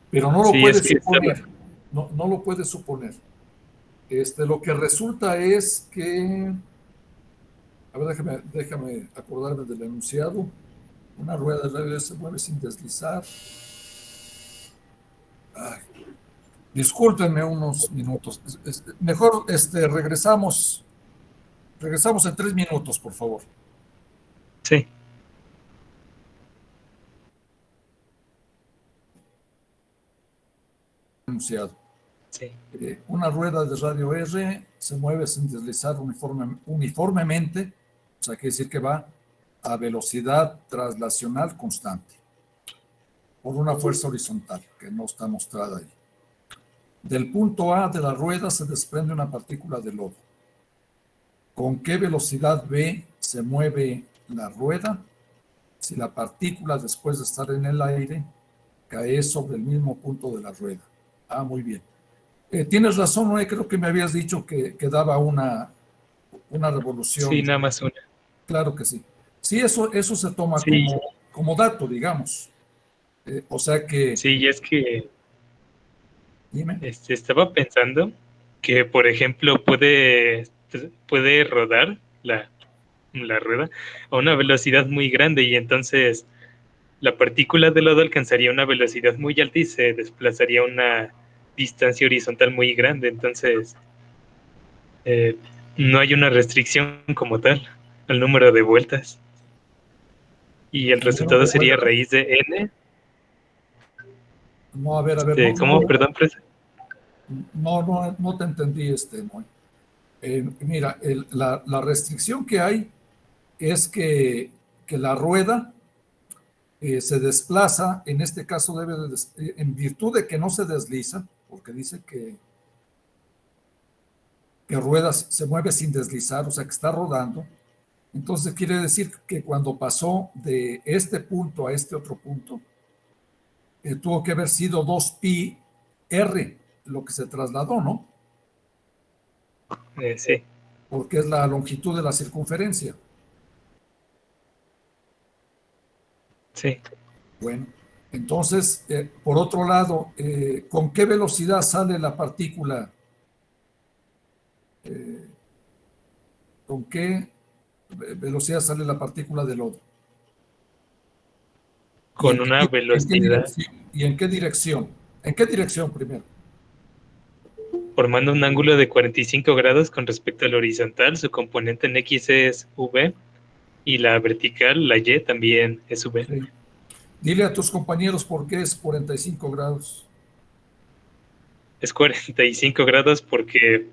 Pero no lo puedes suponer. No lo puedes suponer. Lo que resulta es que... A ver, déjame acordarme del enunciado. Una rueda de radio se mueve sin deslizar. Discúlpenme unos minutos. Mejor regresamos en 3 minutos, por favor. Sí. Enunciado. Sí. Una rueda de radio R se mueve sin deslizar uniformemente, o sea, quiere decir que va a velocidad traslacional constante por una fuerza horizontal que no está mostrada ahí. Del punto A de la rueda se desprende una partícula de lodo. ¿Con qué velocidad V se mueve la rueda si la partícula, después de estar en el aire, cae sobre el mismo punto de la rueda? Muy bien. Tienes razón, Noé, creo que me habías dicho que daba una revolución. Sí, nada más una. Claro que sí. Sí, eso se toma como dato, digamos. O sea que... Sí, y es que... Dime. Estaba pensando que, por ejemplo, puede rodar la rueda a una velocidad muy grande y entonces la partícula de lodo alcanzaría una velocidad muy alta y se desplazaría a una distancia horizontal muy grande. Entonces, no hay una restricción como tal al número de vueltas. Y el resultado sería raíz de n. No, a ver. ¿Cómo? Perdón, profesor. No te entendí, Noé. Mira, la restricción que hay es que la rueda se desplaza, en este caso en virtud de que no se desliza, porque dice que rueda se mueve sin deslizar, o sea que está rodando. Entonces quiere decir que cuando pasó de este punto a este otro punto, tuvo que haber sido 2πr lo que se trasladó, ¿no? Sí. Porque es la longitud de la circunferencia. Sí. Bueno, entonces, por otro lado, ¿con qué velocidad sale la partícula ¿Con qué velocidad sale la partícula de lodo? Con una velocidad, ¿Y en qué dirección? ¿En qué dirección primero? formando un ángulo de 45 grados con respecto al horizontal. Su componente en X es V y la vertical, la Y, también es V. Sí. Dile a tus compañeros por qué es 45 grados. Es 45 grados porque,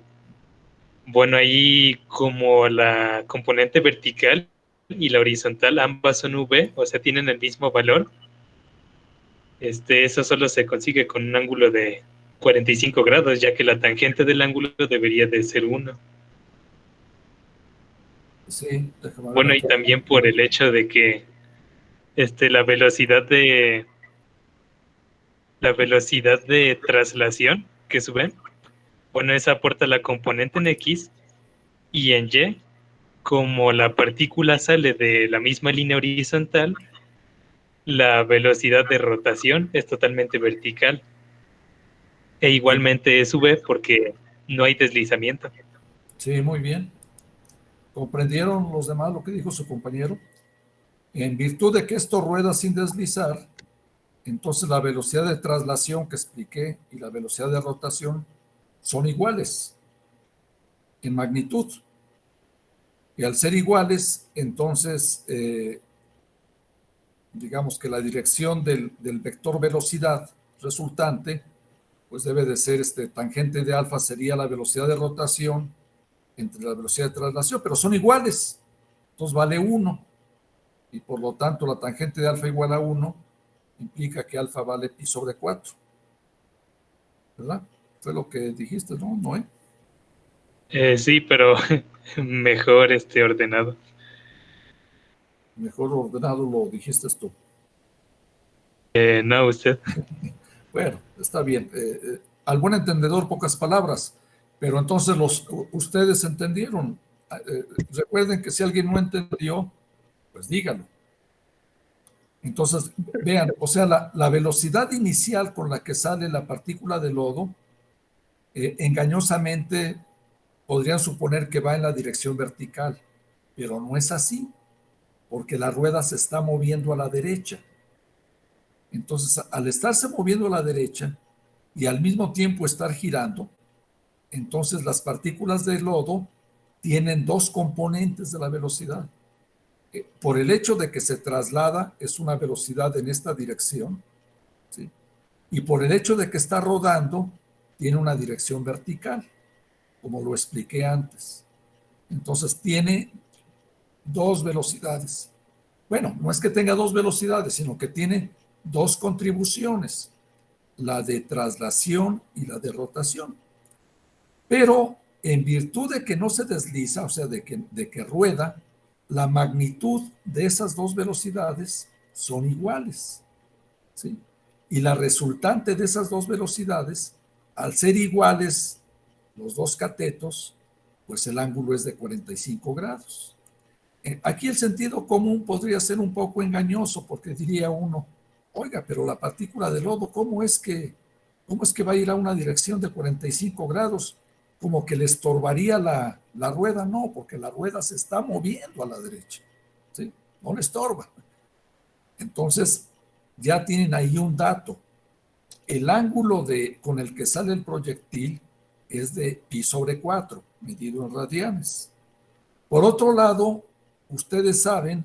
bueno, ahí como la componente vertical y la horizontal ambas son V, o sea, tienen el mismo valor. Eso solo se consigue con un ángulo de 45 grados, ya que la tangente del ángulo debería de ser 1. Sí, déjame ver Bueno, y aquí. también por el hecho de que la velocidad de traslación que sube, bueno, esa aporta la componente en X y en Y, como la partícula sale de la misma línea horizontal, la velocidad de rotación es totalmente vertical. E igualmente es V porque no hay deslizamiento. Sí, muy bien. ¿Comprendieron los demás lo que dijo su compañero? En virtud de que esto rueda sin deslizar, entonces la velocidad de traslación que expliqué y la velocidad de rotación son iguales en magnitud. Y al ser iguales, entonces, digamos que la dirección del vector velocidad resultante, pues debe de ser tangente de alfa sería la velocidad de rotación entre la velocidad de traslación, pero son iguales. Entonces vale 1. Y por lo tanto la tangente de alfa igual a 1 implica que alfa vale pi sobre 4. ¿Verdad? Fue lo que dijiste, ¿no, Noé? Sí, pero mejor ordenado. Mejor ordenado lo dijiste tú. No, usted. Bueno, está bien. Al buen entendedor, pocas palabras. Pero entonces ustedes entendieron. Recuerden que si alguien no entendió, pues dígalo. Entonces, vean, o sea, la velocidad inicial con la que sale la partícula de lodo, engañosamente podrían suponer que va en la dirección vertical, pero no es así, porque la rueda se está moviendo a la derecha. Entonces, al estarse moviendo a la derecha y al mismo tiempo estar girando, entonces las partículas de lodo tienen dos componentes de la velocidad. Por el hecho de que se traslada, es una velocidad en esta dirección, ¿sí? Y por el hecho de que está rodando, tiene una dirección vertical, como lo expliqué antes. Entonces tiene dos velocidades. Bueno, no es que tenga dos velocidades, sino que tiene dos contribuciones, la de traslación y la de rotación. Pero en virtud de que no se desliza, o sea, de que rueda, la magnitud de esas dos velocidades son iguales, ¿sí? Y la resultante de esas dos velocidades, al ser iguales los dos catetos, pues el ángulo es de 45 grados. Aquí el sentido común podría ser un poco engañoso, porque diría uno, oiga, pero la partícula de lodo, ¿cómo es que va a ir a una dirección de 45 grados? Como que le estorbaría la rueda. No, porque la rueda se está moviendo a la derecha, ¿sí? No le estorba. Entonces, ya tienen ahí un dato. El ángulo con el que sale el proyectil es de pi sobre 4, medido en radianes. Por otro lado, ustedes saben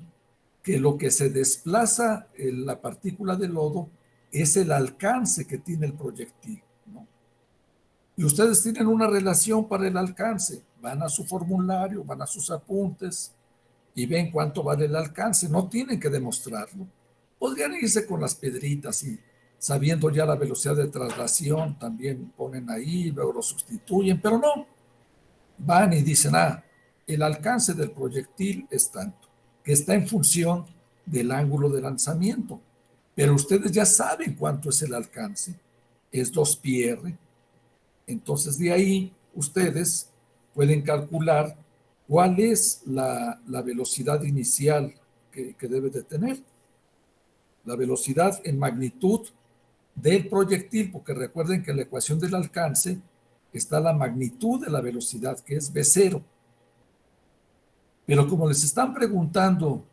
que lo que se desplaza en la partícula de lodo es el alcance que tiene el proyectil, ¿no? Y ustedes tienen una relación para el alcance. Van a su formulario, van a sus apuntes y ven cuánto vale el alcance. No tienen que demostrarlo. Podrían irse con las piedritas y sabiendo ya la velocidad de traslación, también ponen ahí, luego lo sustituyen, pero no. Van y dicen, el alcance del proyectil es tanto, que está en función del ángulo de lanzamiento. Pero ustedes ya saben cuánto es el alcance. Es 2πr. Entonces, de ahí ustedes pueden calcular cuál es la velocidad inicial que debe de tener. La velocidad en magnitud del proyectil, porque recuerden que en la ecuación del alcance está la magnitud de la velocidad, que es v0. Pero como les están preguntando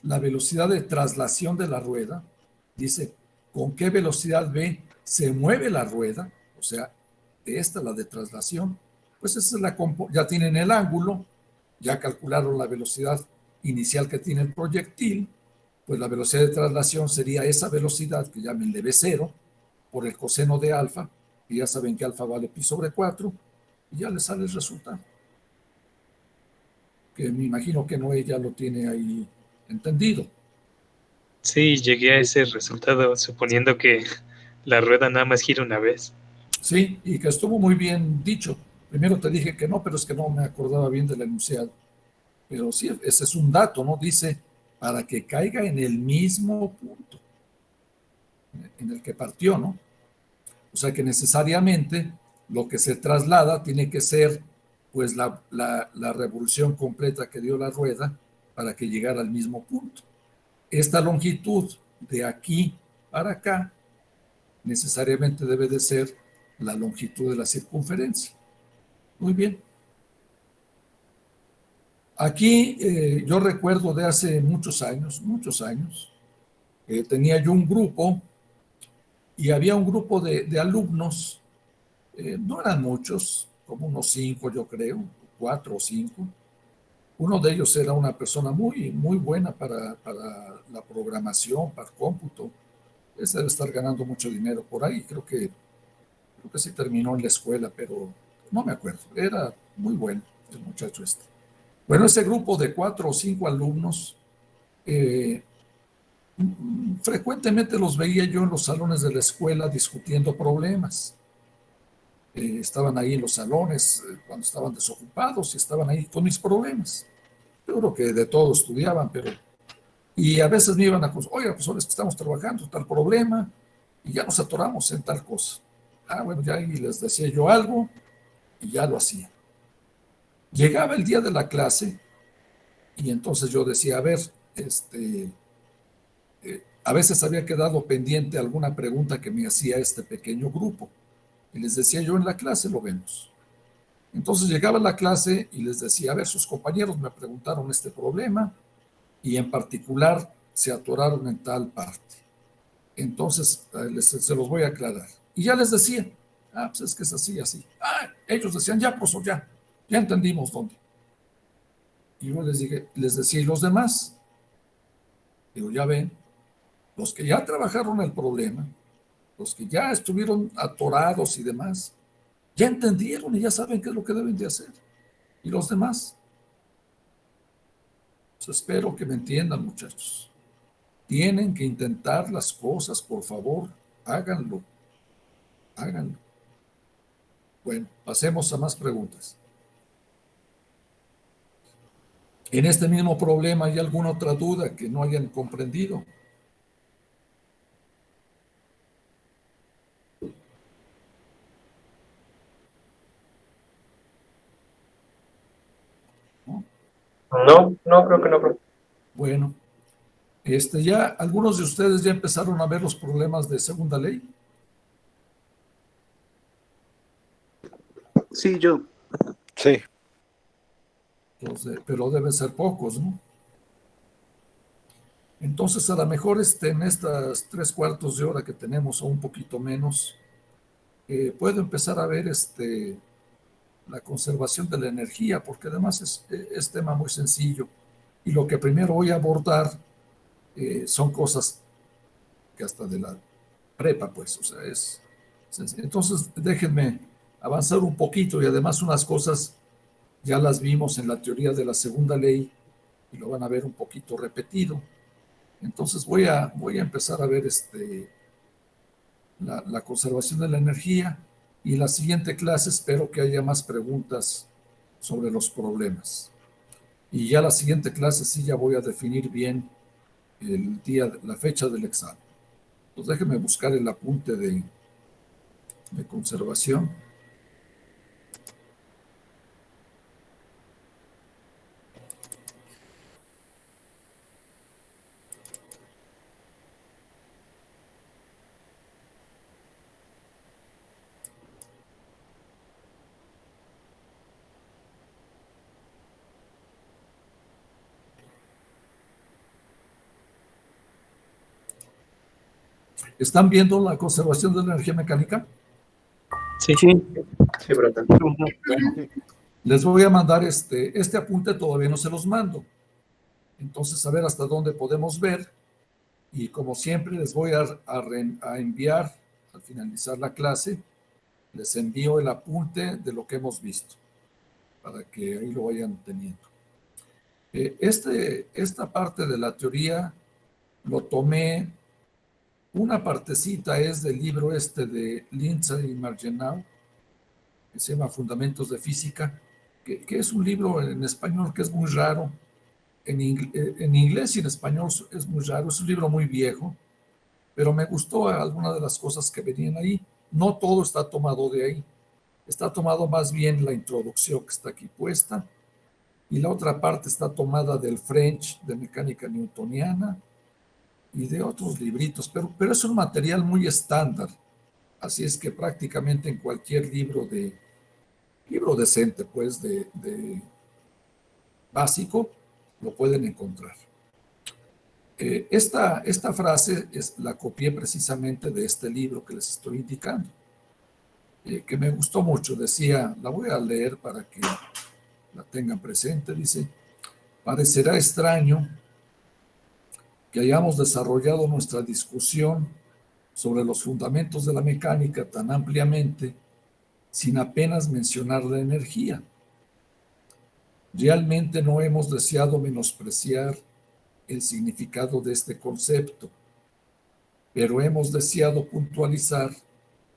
la velocidad de traslación de la rueda, dice, ¿con qué velocidad V se mueve la rueda? O sea, esta es la de traslación. Pues esa es ya tienen el ángulo, ya calcularon la velocidad inicial que tiene el proyectil, pues la velocidad de traslación sería esa velocidad que llamen de V0 por el coseno de alfa, y ya saben que alfa vale pi sobre 4, y ya les sale el resultado. Que me imagino que Noé ya lo tiene ahí entendido. Sí, llegué a ese resultado suponiendo que la rueda nada más gira una vez. Sí, y que estuvo muy bien dicho. Primero te dije que no, pero es que no me acordaba bien del enunciado. Pero sí, ese es un dato, ¿no? Dice, para que caiga en el mismo punto en el que partió, ¿no? O sea que necesariamente lo que se traslada tiene que ser, pues, la revolución completa que dio la rueda para que llegara al mismo punto. Esta longitud de aquí para acá necesariamente debe de ser la longitud de la circunferencia. Muy bien. Aquí yo recuerdo de hace muchos años, tenía yo un grupo y había un grupo de alumnos, no eran muchos, como unos 5 yo creo, 4 o 5. Uno de ellos era una persona muy, muy buena para la programación, para cómputo. Ese debe estar ganando mucho dinero por ahí. Creo que sí terminó en la escuela, pero no me acuerdo. Era muy bueno el muchacho este. Bueno, ese grupo de 4 o 5 alumnos, frecuentemente los veía yo en los salones de la escuela discutiendo problemas. Estaban ahí en los salones cuando estaban desocupados y estaban ahí con mis problemas. Yo creo que de todo estudiaban, pero... Y a veces me iban a acusar, oiga, profesor, es que estamos trabajando tal problema y ya nos atoramos en tal cosa. Ah, bueno, ya ahí les decía yo algo y ya lo hacía. Llegaba el día de la clase y entonces yo decía, a ver, a veces había quedado pendiente alguna pregunta que me hacía este pequeño grupo. Y les decía yo en la clase, lo vemos. Entonces llegaba a la clase y les decía, a ver, sus compañeros me preguntaron este problema y en particular se atoraron en tal parte. Entonces se los voy a aclarar. Y ya les decía, pues es que es así, así. Ellos decían, ya, profesor, ya entendimos dónde. Y yo les decía, ¿y los demás? Digo, ya ven, los que ya trabajaron el problema, los que ya estuvieron atorados y demás, ya entendieron y ya saben qué es lo que deben de hacer. ¿Y los demás? Pues espero que me entiendan, muchachos. Tienen que intentar las cosas, por favor, háganlo. Háganlo. Bueno, pasemos a más preguntas. En este mismo problema, ¿hay alguna otra duda que no hayan comprendido? No, creo que no, profe. Bueno, ya algunos de ustedes ya empezaron a ver los problemas de segunda ley. Sí, yo. Sí. Entonces, pero deben ser pocos, ¿no? Entonces, a lo mejor en estas 3/4 de hora que tenemos, o un poquito menos, puedo empezar a ver la conservación de la energía, porque además es tema muy sencillo. Y lo que primero voy a abordar son cosas que hasta de la prepa, pues, o sea, es sencillo. Entonces, déjenme avanzar un poquito y además unas cosas ya las vimos en la teoría de la segunda ley y lo van a ver un poquito repetido. Entonces voy a empezar a ver la conservación de la energía y en la siguiente clase espero que haya más preguntas sobre los problemas. Y ya la siguiente clase sí ya voy a definir bien el día, la fecha del examen. Entonces déjenme buscar el apunte de conservación. ¿Están viendo la conservación de la energía mecánica? Sí. Sí, profe. Bueno, les voy a mandar este apunte, todavía no se los mando. Entonces, a ver hasta dónde podemos ver. Y como siempre, les voy a enviar, al finalizar la clase, les envío el apunte de lo que hemos visto, para que ahí lo vayan teniendo. Esta parte de la teoría lo tomé, una partecita es del libro de Lindsay y Margenau, que se llama Fundamentos de Física, que es un libro en español que es muy raro. En inglés y en español es muy raro, es un libro muy viejo, pero me gustó alguna de las cosas que venían ahí. No todo está tomado de ahí, está tomado más bien la introducción que está aquí puesta, y la otra parte está tomada del French, de mecánica newtoniana, y de otros libritos, pero es un material muy estándar, así es que prácticamente en cualquier libro decente, pues, de básico, lo pueden encontrar. Esta frase la copié precisamente de este libro que les estoy indicando, que me gustó mucho. Decía, la voy a leer para que la tengan presente. Dice: parecerá extraño que hayamos desarrollado nuestra discusión sobre los fundamentos de la mecánica tan ampliamente sin apenas mencionar la energía. Realmente no hemos deseado menospreciar el significado de este concepto, pero hemos deseado puntualizar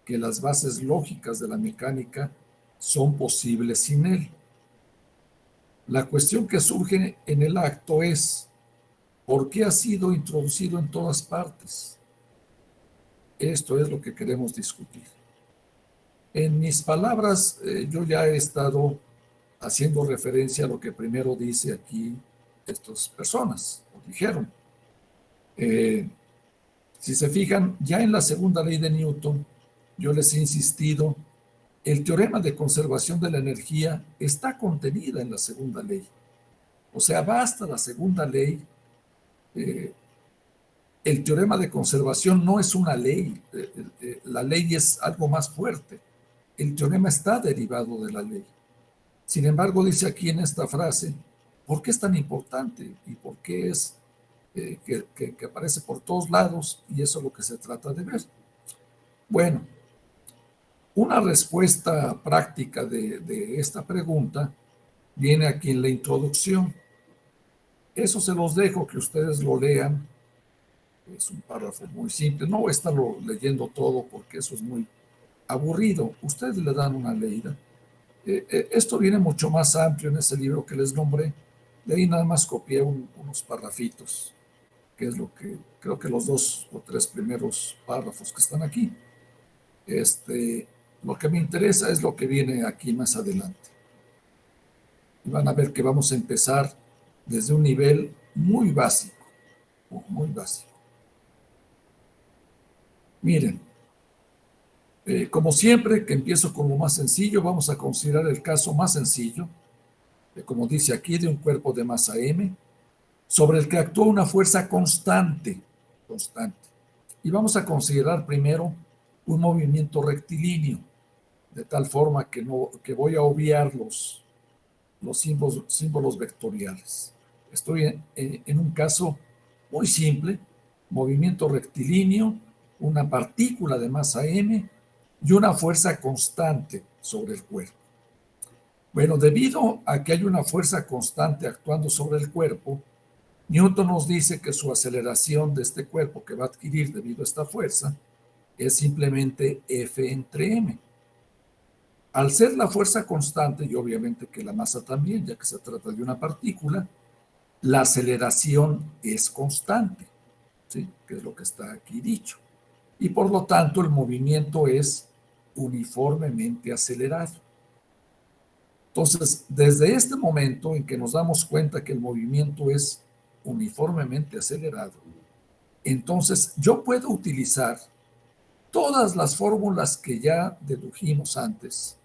que las bases lógicas de la mecánica son posibles sin él. La cuestión que surge en el acto es: ¿por qué ha sido introducido en todas partes? Esto es lo que queremos discutir. En mis palabras, yo ya he estado haciendo referencia a lo que primero dice aquí estas personas, o dijeron. Si se fijan, ya en la segunda ley de Newton, yo les he insistido, el teorema de conservación de la energía está contenida en la segunda ley. O sea, basta la segunda ley. El teorema de conservación no es una ley, la ley es algo más fuerte. El teorema está derivado de la ley. Sin embargo, dice aquí en esta frase, ¿por qué es tan importante? ¿Y por qué es que aparece por todos lados? Y eso es lo que se trata de ver. Bueno, una respuesta práctica de esta pregunta viene aquí en la introducción. Eso se los dejo que ustedes lo lean. Es un párrafo muy simple. No voy a estarlo leyendo todo porque eso es muy aburrido. Ustedes le dan una leída. Esto viene mucho más amplio en ese libro que les nombré. De ahí nada más copié unos parrafitos, que es lo que creo que los 2 o 3 primeros párrafos que están aquí. Lo que me interesa es lo que viene aquí más adelante. Y van a ver que vamos a empezar desde un nivel muy básico, muy básico. Miren, como siempre que empiezo con lo más sencillo, vamos a considerar el caso más sencillo, como dice aquí, de un cuerpo de masa m, sobre el que actúa una fuerza constante. Y vamos a considerar primero un movimiento rectilíneo, de tal forma que voy a obviar los símbolos vectoriales. Estoy en un caso muy simple: movimiento rectilíneo, una partícula de masa m y una fuerza constante sobre el cuerpo. Bueno, debido a que hay una fuerza constante actuando sobre el cuerpo, Newton nos dice que su aceleración de este cuerpo que va a adquirir debido a esta fuerza es simplemente F entre m. Al ser la fuerza constante, y obviamente que la masa también, ya que se trata de una partícula, la aceleración es constante, ¿sí? Que es lo que está aquí dicho. Y por lo tanto el movimiento es uniformemente acelerado. Entonces, desde este momento en que nos damos cuenta que el movimiento es uniformemente acelerado, entonces yo puedo utilizar todas las fórmulas que ya dedujimos antes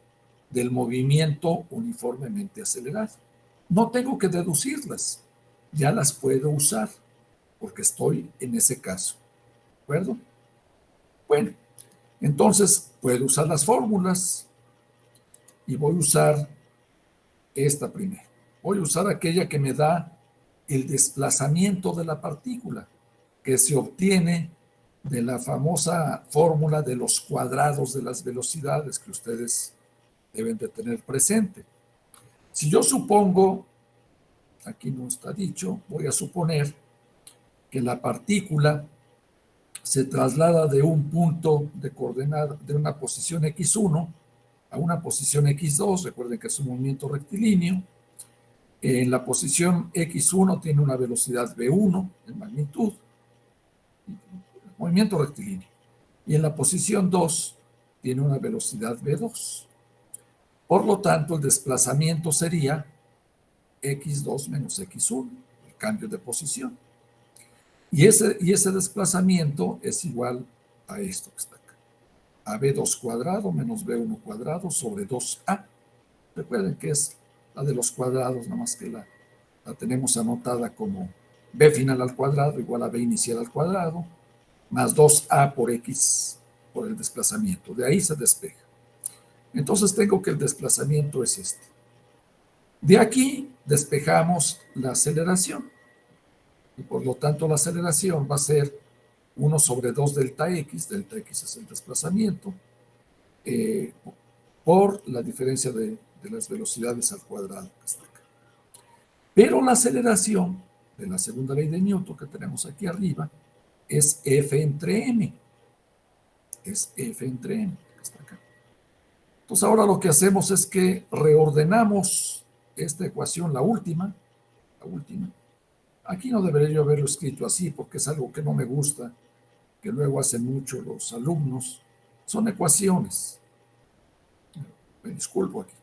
del movimiento uniformemente acelerado. No tengo que deducirlas, ya las puedo usar, porque estoy en ese caso. ¿De acuerdo? Bueno, entonces puedo usar las fórmulas y voy a usar esta primera. Voy a usar aquella que me da el desplazamiento de la partícula, que se obtiene de la famosa fórmula de los cuadrados de las velocidades que ustedes deben de tener presente. Si yo supongo, aquí no está dicho, voy a suponer que la partícula se traslada de un punto de coordenada, de una posición x1 a una posición x2, recuerden que es un movimiento rectilíneo. En la posición x1 tiene una velocidad v1 en magnitud, movimiento rectilíneo. Y en la posición 2 tiene una velocidad v2. Por lo tanto, el desplazamiento sería x2 menos x1, el cambio de posición. Y ese desplazamiento es igual a esto que está acá. A b2 cuadrado menos b1 cuadrado sobre 2a. Recuerden que es la de los cuadrados, nada más que la tenemos anotada como b final al cuadrado igual a b inicial al cuadrado, más 2a por x por el desplazamiento. De ahí se despeja. Entonces tengo que el desplazamiento es este. De aquí despejamos la aceleración. Y por lo tanto la aceleración va a ser 1 sobre 2 delta x es el desplazamiento, por la diferencia de las velocidades al cuadrado que está acá. Pero la aceleración de la segunda ley de Newton que tenemos aquí arriba es F entre m. Es F entre m que está acá. Entonces ahora lo que hacemos es que reordenamos esta ecuación, la última. Aquí no debería yo haberlo escrito así porque es algo que no me gusta, que luego hacen mucho los alumnos. Son ecuaciones. Me disculpo aquí.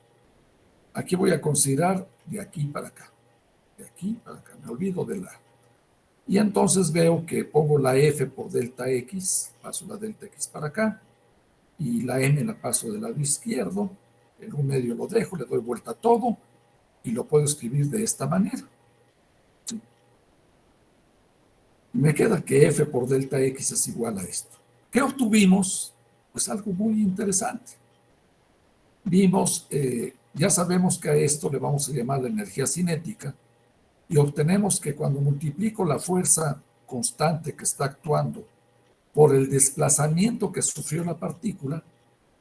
Aquí voy a considerar de aquí para acá. De aquí para acá. Me olvido de la. Y entonces veo que pongo la F por delta X, paso la delta X para acá, y la M la paso del lado izquierdo, en un medio lo dejo, le doy vuelta a todo, y lo puedo escribir de esta manera. ¿Sí? Me queda que F por delta X es igual a esto. ¿Qué obtuvimos? Pues algo muy interesante. Vimos, ya sabemos que a esto le vamos a llamar la energía cinética, y obtenemos que cuando multiplico la fuerza constante que está actuando por el desplazamiento que sufrió la partícula,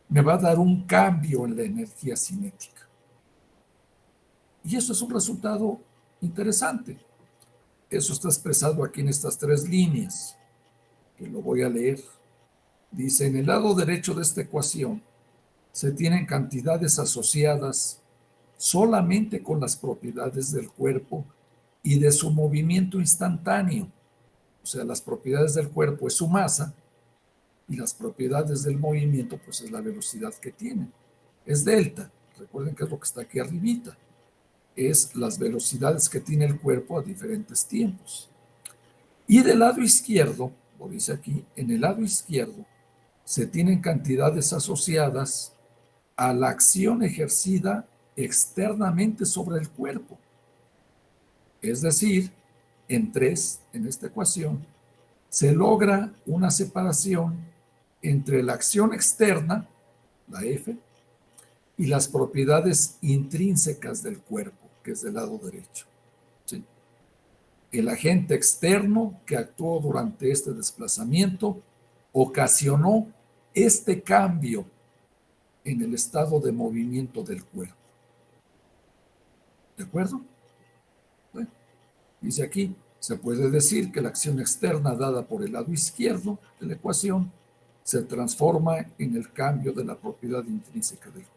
me va a dar un cambio en la energía cinética. Y eso es un resultado interesante. Eso está expresado aquí en estas 3 líneas, que lo voy a leer. Dice, en el lado derecho de esta ecuación se tienen cantidades asociadas solamente con las propiedades del cuerpo y de su movimiento instantáneo. O sea, las propiedades del cuerpo es su masa y las propiedades del movimiento pues es la velocidad que tiene. Es delta. Recuerden que es lo que está aquí arribita. Es las velocidades que tiene el cuerpo a diferentes tiempos. Y del lado izquierdo, lo dice aquí, en el lado izquierdo se tienen cantidades asociadas a la acción ejercida externamente sobre el cuerpo. Es decir, en esta ecuación, se logra una separación entre la acción externa, la F, y las propiedades intrínsecas del cuerpo, que es del lado derecho. ¿Sí? El agente externo que actuó durante este desplazamiento ocasionó este cambio en el estado de movimiento del cuerpo. ¿De acuerdo? Bueno, dice aquí, se puede decir que la acción externa dada por el lado izquierdo de la ecuación se transforma en el cambio de la propiedad intrínseca del cuerpo.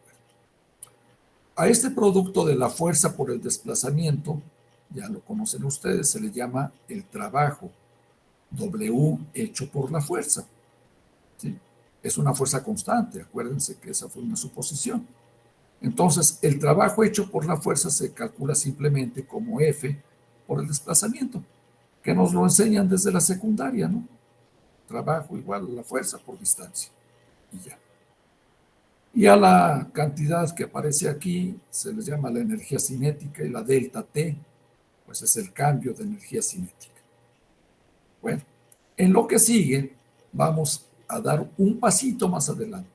A este producto de la fuerza por el desplazamiento, ya lo conocen ustedes, se le llama el trabajo, W hecho por la fuerza. ¿Sí? Es una fuerza constante, acuérdense que esa fue una suposición. Entonces, el trabajo hecho por la fuerza se calcula simplemente como F por el desplazamiento, que nos lo enseñan desde la secundaria, ¿no? Trabajo igual a la fuerza por distancia. Y ya. Y a la cantidad que aparece aquí se les llama la energía cinética y la delta T, pues es el cambio de energía cinética. Bueno, en lo que sigue vamos a dar un pasito más adelante.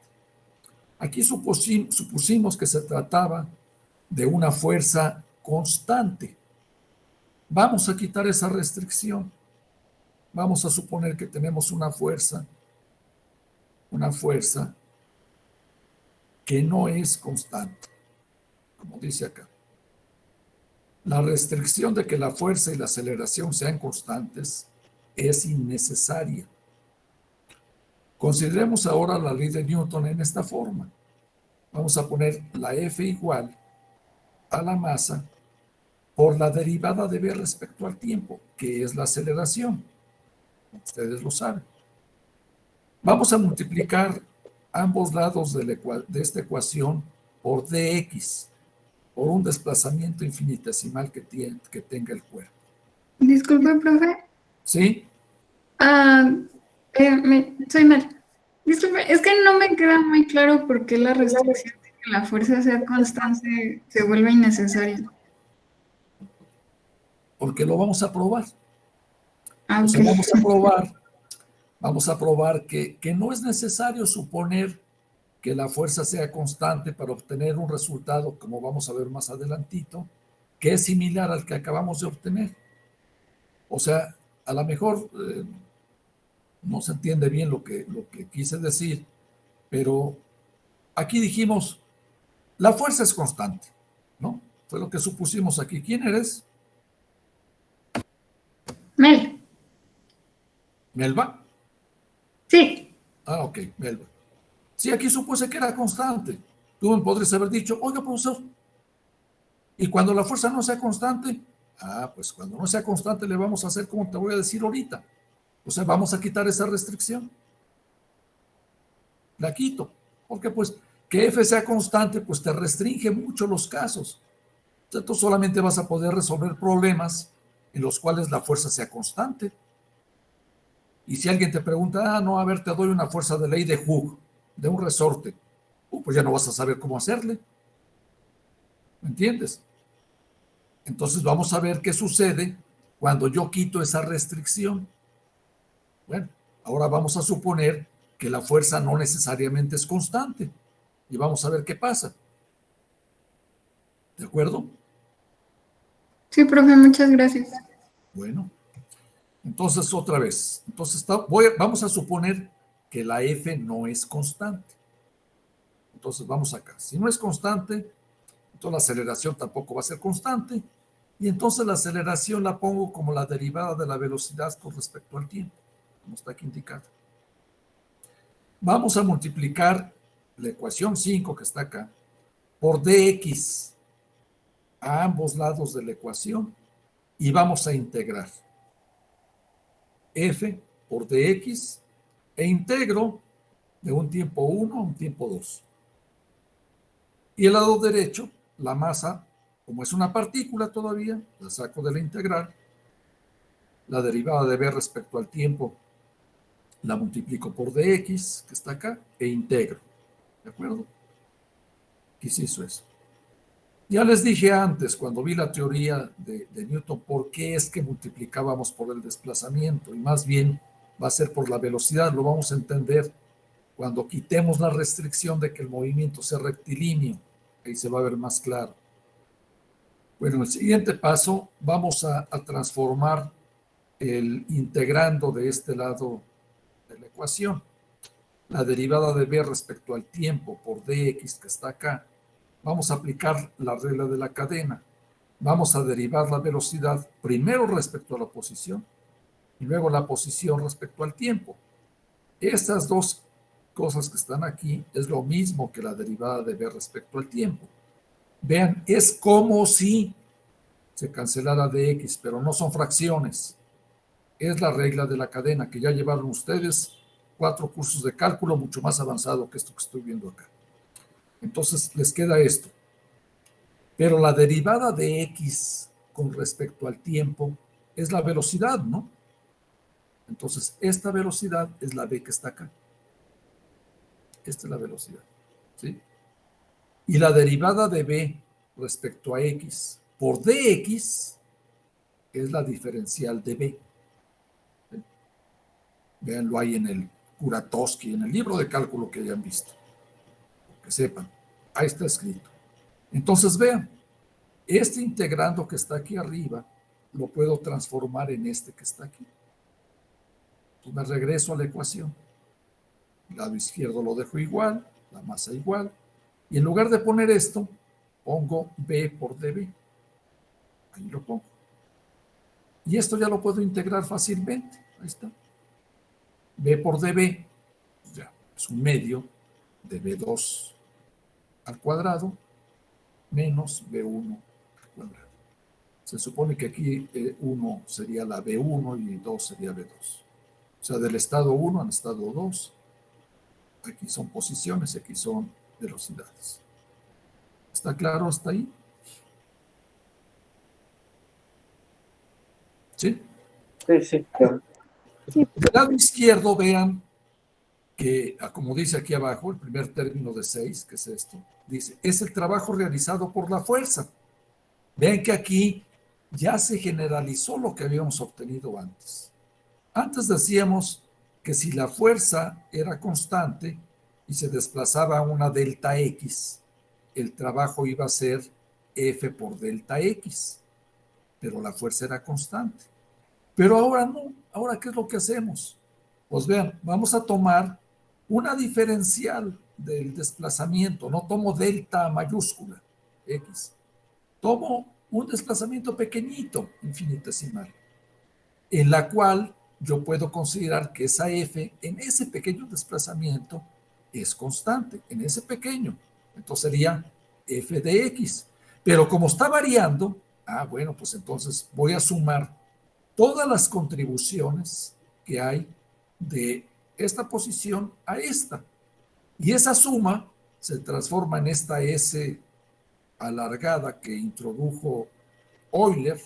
Aquí supusimos que se trataba de una fuerza constante. Vamos a quitar esa restricción. Vamos a suponer que tenemos una fuerza que no es constante, como dice acá. La restricción de que la fuerza y la aceleración sean constantes es innecesaria. Consideremos ahora la ley de Newton en esta forma. Vamos a poner la F igual a la masa por la derivada de v respecto al tiempo, que es la aceleración. Ustedes lo saben. Vamos a multiplicar ambos lados de esta ecuación por dx, por un desplazamiento infinitesimal que tenga el cuerpo. Disculpe, profe. ¿Sí? Soy Mel. Disculpe, es que no me queda muy claro por qué la restricción de que la fuerza sea constante se vuelve innecesaria. Porque lo vamos a probar. Ah, O sea, ok. vamos a probar que no es necesario suponer que la fuerza sea constante para obtener un resultado, como vamos a ver más adelantito, que es similar al que acabamos de obtener. O sea, a lo mejor no se entiende bien lo que quise decir, pero aquí dijimos, la fuerza es constante, ¿no? Fue lo que supusimos aquí. ¿Quién eres? Mel. ¿Melba? Sí. Ah, ok, Melba. Sí, aquí supuse que era constante. Tú me podrías haber dicho, oiga, profesor, y cuando la fuerza no sea constante, pues cuando no sea constante le vamos a hacer como te voy a decir ahorita. O sea, vamos a quitar esa restricción. La quito. Porque pues que F sea constante, pues te restringe mucho los casos. Entonces tú solamente vas a poder resolver problemas en los cuales la fuerza sea constante. Y si alguien te pregunta, no, a ver, te doy una fuerza de ley de Hooke, de un resorte, pues ya no vas a saber cómo hacerle. ¿Me entiendes? Entonces vamos a ver qué sucede cuando yo quito esa restricción. Bueno, ahora vamos a suponer que la fuerza no necesariamente es constante. Y vamos a ver qué pasa. ¿De acuerdo? Sí, profe, muchas gracias. Bueno, entonces otra vez. Entonces vamos a suponer que la F no es constante. Entonces vamos acá. Si no es constante, entonces la aceleración tampoco va a ser constante. Y entonces la aceleración la pongo como la derivada de la velocidad con respecto al tiempo, como está aquí indicado. Vamos a multiplicar la ecuación 5 que está acá por dx a ambos lados de la ecuación y vamos a integrar f por dx e integro de un tiempo 1 a un tiempo 2. Y el lado derecho, la masa, como es una partícula todavía, la saco de la integral, la derivada de v respecto al tiempo la multiplico por dx, que está acá, e integro. ¿De acuerdo? ¿Qué se hizo eso? Ya les dije antes, cuando vi la teoría de Newton, por qué es que multiplicábamos por el desplazamiento, y más bien va a ser por la velocidad, lo vamos a entender cuando quitemos la restricción de que el movimiento sea rectilíneo, ahí se va a ver más claro. Bueno, en el siguiente paso vamos a transformar el integrando de este lado de la ecuación. La derivada de v respecto al tiempo por dx que está acá, vamos a aplicar la regla de la cadena. Vamos a derivar la velocidad primero respecto a la posición y luego la posición respecto al tiempo. Estas dos cosas que están aquí es lo mismo que la derivada de v respecto al tiempo. Vean, es como si se cancelara dx, pero no son fracciones. Es la regla de la cadena que ya llevaron ustedes 4 cursos de cálculo mucho más avanzado que esto que estoy viendo acá. Entonces les queda esto. Pero la derivada de x con respecto al tiempo es la velocidad, ¿no? Entonces esta velocidad es la v que está acá. Esta es la velocidad, ¿sí? Y la derivada de v respecto a x por dx es la diferencial de v. Véanlo ahí en Kuratowski, en el libro de cálculo que hayan visto. Que sepan, ahí está escrito. Entonces vean, este integrando que está aquí arriba, lo puedo transformar en este que está aquí. Entonces me regreso a la ecuación. El lado izquierdo lo dejo igual, la masa igual, y en lugar de poner esto, pongo B por dB. Ahí lo pongo. Y esto ya lo puedo integrar fácilmente. Ahí está. B por dB, ya, es un medio de B2 al cuadrado menos B1 al cuadrado. Se supone que aquí 1 sería la B1 y 2 sería B2. O sea, del estado 1 al estado 2, aquí son posiciones, aquí son velocidades. ¿Está claro hasta ahí? ¿Sí? Sí, claro. Del lado izquierdo, vean que, como dice aquí abajo, el primer término de 6, que es esto, dice, es el trabajo realizado por la fuerza. Vean que aquí ya se generalizó lo que habíamos obtenido antes. Antes decíamos que si la fuerza era constante y se desplazaba a una delta X, el trabajo iba a ser F por delta X, pero la fuerza era constante. Pero ahora no. Ahora, ¿qué es lo que hacemos? Pues vean, vamos a tomar una diferencial del desplazamiento. No tomo delta mayúscula, X. Tomo un desplazamiento pequeñito, infinitesimal, en la cual yo puedo considerar que esa F en ese pequeño desplazamiento es constante, en ese pequeño. Entonces sería F de X. Pero como está variando, bueno, pues entonces voy a sumar todas las contribuciones que hay de esta posición a esta. Y esa suma se transforma en esta S alargada que introdujo Euler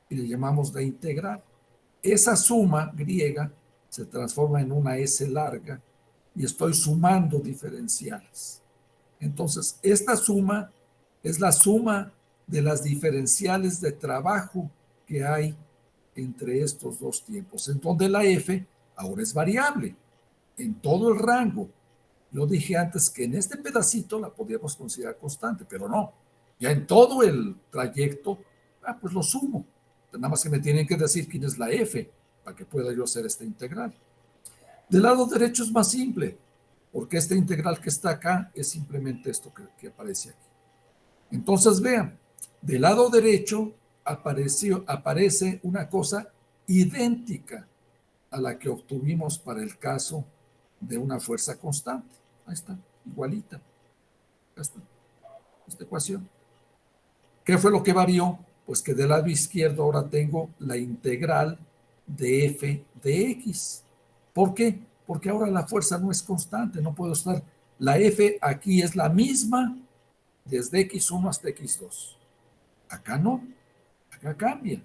y le llamamos la integral. Esa suma griega se transforma en una S larga y estoy sumando diferenciales. Entonces, esta suma es la suma de las diferenciales de trabajo que hay entre estos dos tiempos, en donde la F ahora es variable en todo el rango. Yo dije antes que en este pedacito la podíamos considerar constante, pero no. Ya en todo el trayecto, pues lo sumo. Nada más que me tienen que decir quién es la F para que pueda yo hacer esta integral. Del lado derecho es más simple, porque esta integral que está acá es simplemente esto que aparece aquí. Entonces vean, del lado derecho aparece una cosa idéntica a la que obtuvimos para el caso de una fuerza constante. Ahí está, igualita. Ahí está, esta ecuación. ¿Qué fue lo que varió? Pues que del lado izquierdo ahora tengo la integral de F de X. ¿Por qué? Porque ahora la fuerza no es constante, no puedo estar. La F aquí es la misma desde X1 hasta X2. Acá no, acá cambia.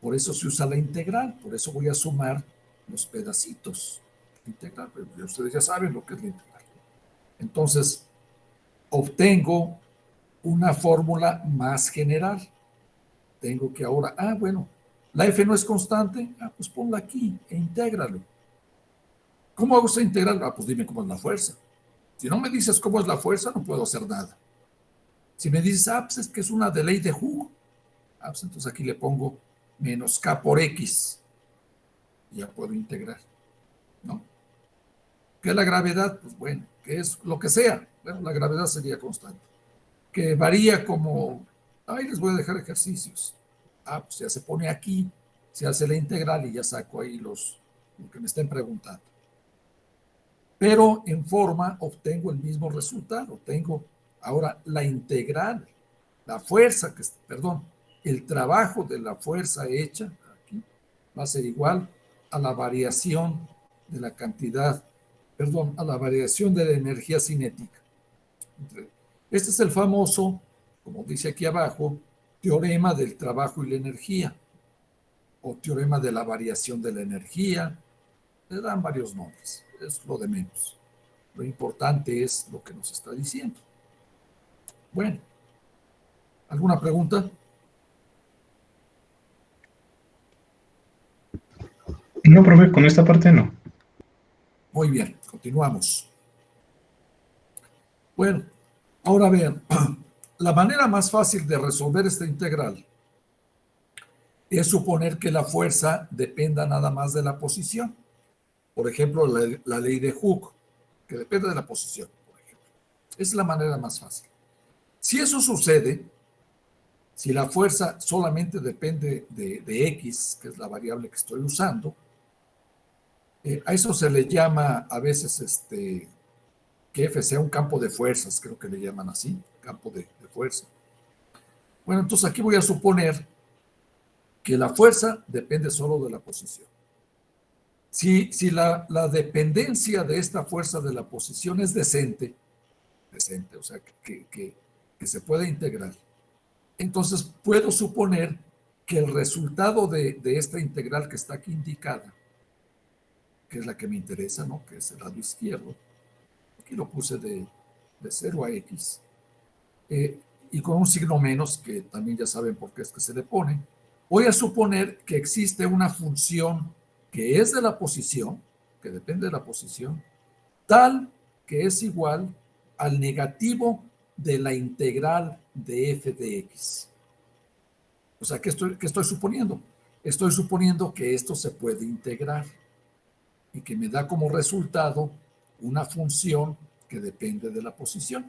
Por eso se usa la integral, por eso voy a sumar los pedacitos. Integral, pero ustedes ya saben lo que es la integral. Entonces, obtengo una fórmula más general. Tengo que ahora, bueno, la F no es constante, pues ponla aquí e intégralo. ¿Cómo hago esa integral? Pues dime cómo es la fuerza. Si no me dices cómo es la fuerza, no puedo hacer nada. Si me dices, pues es que es una de ley de Hooke, pues entonces aquí le pongo menos K por X. Y ya puedo integrar, ¿no? ¿Qué es la gravedad? Pues bueno, que es lo que sea. Bueno, la gravedad sería constante. Que varía como, les voy a dejar ejercicios. Pues ya se pone aquí, se hace la integral y ya saco ahí lo que me estén preguntando. Pero en forma obtengo el mismo resultado. Tengo ahora la integral, la fuerza, el trabajo de la fuerza hecha aquí va a ser igual a la variación de la cantidad, a la variación de la energía cinética. Este es el famoso, como dice aquí abajo, teorema del trabajo y la energía, o teorema de la variación de la energía. Le dan varios nombres, es lo de menos. Lo importante es lo que nos está diciendo. Bueno, ¿alguna pregunta? No, profe, con esta parte no. Muy bien, continuamos. Bueno, ahora vean, la manera más fácil de resolver esta integral es suponer que la fuerza dependa nada más de la posición. Por ejemplo, la ley de Hooke, que depende de la posición, por ejemplo. Es la manera más fácil. Si eso sucede, si la fuerza solamente depende de X, que es la variable que estoy usando, a eso se le llama a veces que F sea un campo de fuerzas, creo que le llaman así, campo de fuerza. Bueno, entonces aquí voy a suponer que la fuerza depende solo de la posición. Si la dependencia de esta fuerza de la posición es decente, o sea, que se puede integrar, entonces puedo suponer que el resultado de esta integral que está aquí indicada, que es la que me interesa, ¿no? Que es el lado izquierdo, aquí lo puse de 0 a X, y con un signo menos, que también ya saben por qué es que se le pone, voy a suponer que existe una función que es de la posición, que depende de la posición, tal que es igual al negativo de la integral de f de x. O sea, ¿qué estoy suponiendo? Estoy suponiendo que esto se puede integrar y que me da como resultado una función que depende de la posición.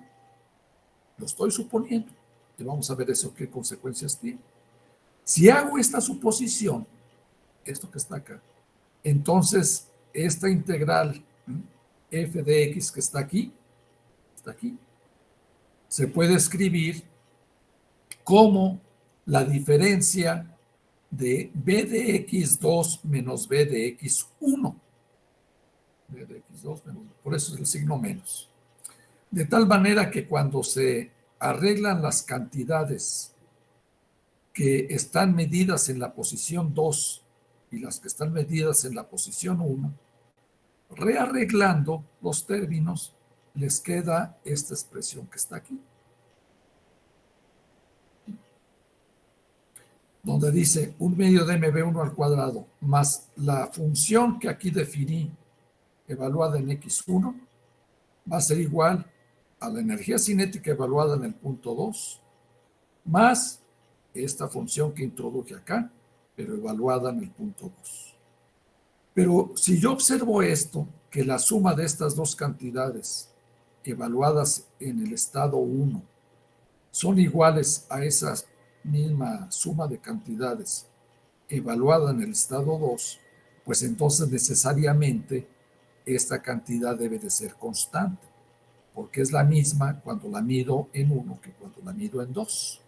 Lo estoy suponiendo. Y vamos a ver eso qué consecuencias tiene. Si hago esta suposición, esto que está acá, entonces esta integral f de x que está aquí, se puede escribir como la diferencia de b de x2 menos b de x1. B de x2 menos, por eso es el signo menos. De tal manera que cuando se arreglan las cantidades que están medidas en la posición 2 y las que están medidas en la posición 1, rearreglando los términos, les queda esta expresión que está aquí, donde dice 1 medio de mv1 al cuadrado más la función que aquí definí evaluada en x1 va a ser igual a la energía cinética evaluada en el punto 2 más esta función que introduje acá, pero evaluada en el punto 2. Pero si yo observo esto, que la suma de estas dos cantidades evaluadas en el estado 1 son iguales a esa misma suma de cantidades evaluada en el estado 2, pues entonces necesariamente esta cantidad debe de ser constante, porque es la misma cuando la mido en 1 que cuando la mido en 2.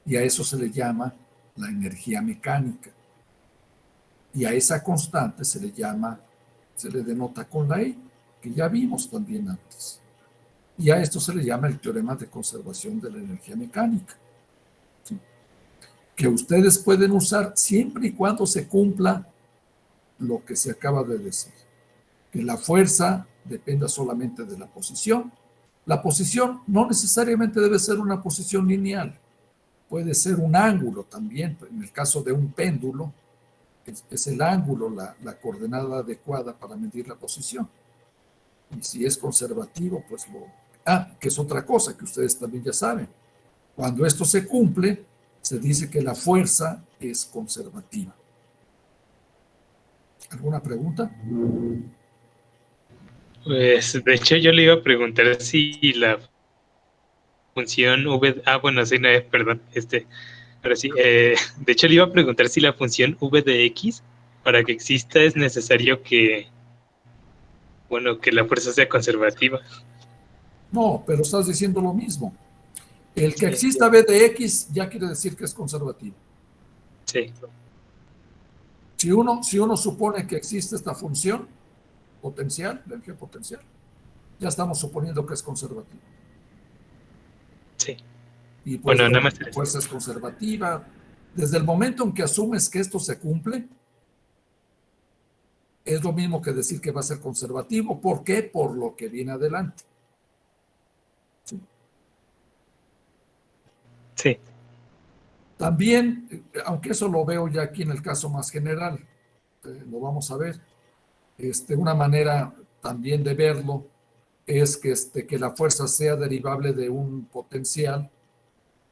Y a eso se le llama la energía mecánica. Y a esa constante se le denota con la E, que ya vimos también antes. Y a esto se le llama el teorema de conservación de la energía mecánica, ¿sí? Que ustedes pueden usar siempre y cuando se cumpla lo que se acaba de decir. Que la fuerza dependa solamente de la posición. La posición no necesariamente debe ser una posición lineal. Puede ser un ángulo también. En el caso de un péndulo, es el ángulo la coordenada adecuada para medir la posición. Y si es conservativo, pues que es otra cosa que ustedes también ya saben. Cuando esto se cumple, se dice que la fuerza es conservativa. ¿Alguna pregunta? Pues, de hecho, yo le iba a preguntar si la función v... bueno, sí, no, perdón, ahora sí, de hecho le iba a preguntar si la función v de x, para que exista, es necesario que la fuerza sea conservativa. No, pero estás diciendo lo mismo. El que exista b de x ya quiere decir que es conservativo. Sí. Si uno supone que existe esta función potencial, la energía potencial, ya estamos suponiendo que es conservativo. Sí. Y pues nada más la fuerza es conservativa. Desde el momento en que asumes que esto se cumple, es lo mismo que decir que va a ser conservativo. ¿Por qué? Por lo que viene adelante. Sí. Sí. También, aunque eso lo veo ya aquí en el caso más general, lo vamos a ver, una manera también de verlo es que la fuerza sea derivable de un potencial.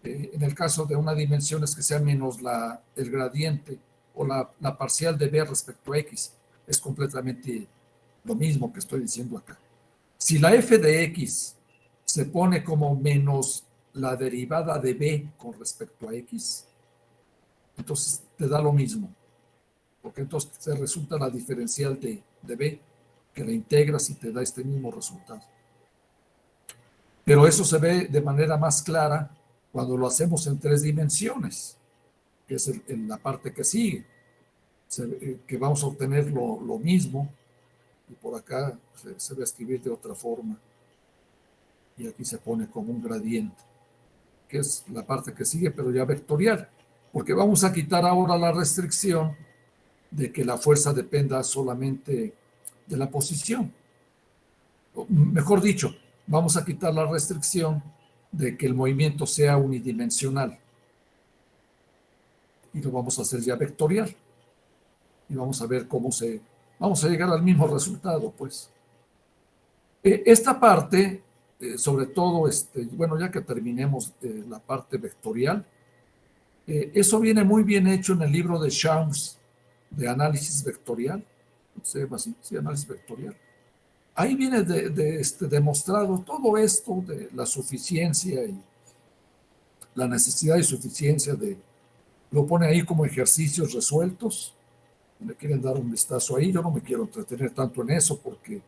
En el caso de una dimensión es que sea menos el gradiente o la parcial de B respecto a X. Es completamente lo mismo que estoy diciendo acá. Si la f de X se pone como menos la derivada de B con respecto a X, entonces te da lo mismo, porque entonces te resulta la diferencial de B, que la integras y te da este mismo resultado. Pero eso se ve de manera más clara cuando lo hacemos en 3 dimensiones, que es en la parte que sigue, que vamos a obtener lo mismo, y por acá se va a escribir de otra forma, y aquí se pone como un gradiente, que es la parte que sigue, pero ya vectorial, porque vamos a quitar ahora la restricción de que la fuerza dependa solamente de la posición. O, mejor dicho, vamos a quitar la restricción de que el movimiento sea unidimensional. Y lo vamos a hacer ya vectorial. Y vamos a ver vamos a llegar al mismo resultado, pues. Esta parte, sobre todo, bueno, ya que terminemos la parte vectorial, eso viene muy bien hecho en el libro de Sharms de análisis vectorial. ¿Se llama así? Sí, análisis vectorial. Ahí viene demostrado todo esto de la suficiencia y la necesidad y suficiencia lo pone ahí como ejercicios resueltos. Le quieren dar un vistazo ahí. Yo no me quiero entretener tanto en eso porque,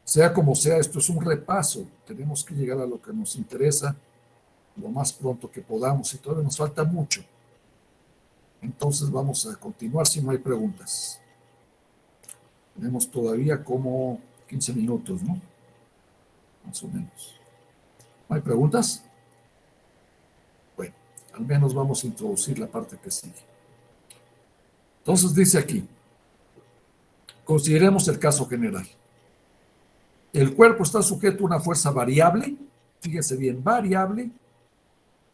sea como sea, esto es un repaso. Tenemos que llegar a lo que nos interesa lo más pronto que podamos y todavía nos falta mucho. Entonces vamos a continuar si no hay preguntas. Tenemos todavía como 15 minutos, ¿no? Más o menos. ¿No hay preguntas? Bueno, al menos vamos a introducir la parte que sigue. Entonces dice aquí, consideremos el caso general. El cuerpo está sujeto a una fuerza variable, fíjense bien, variable,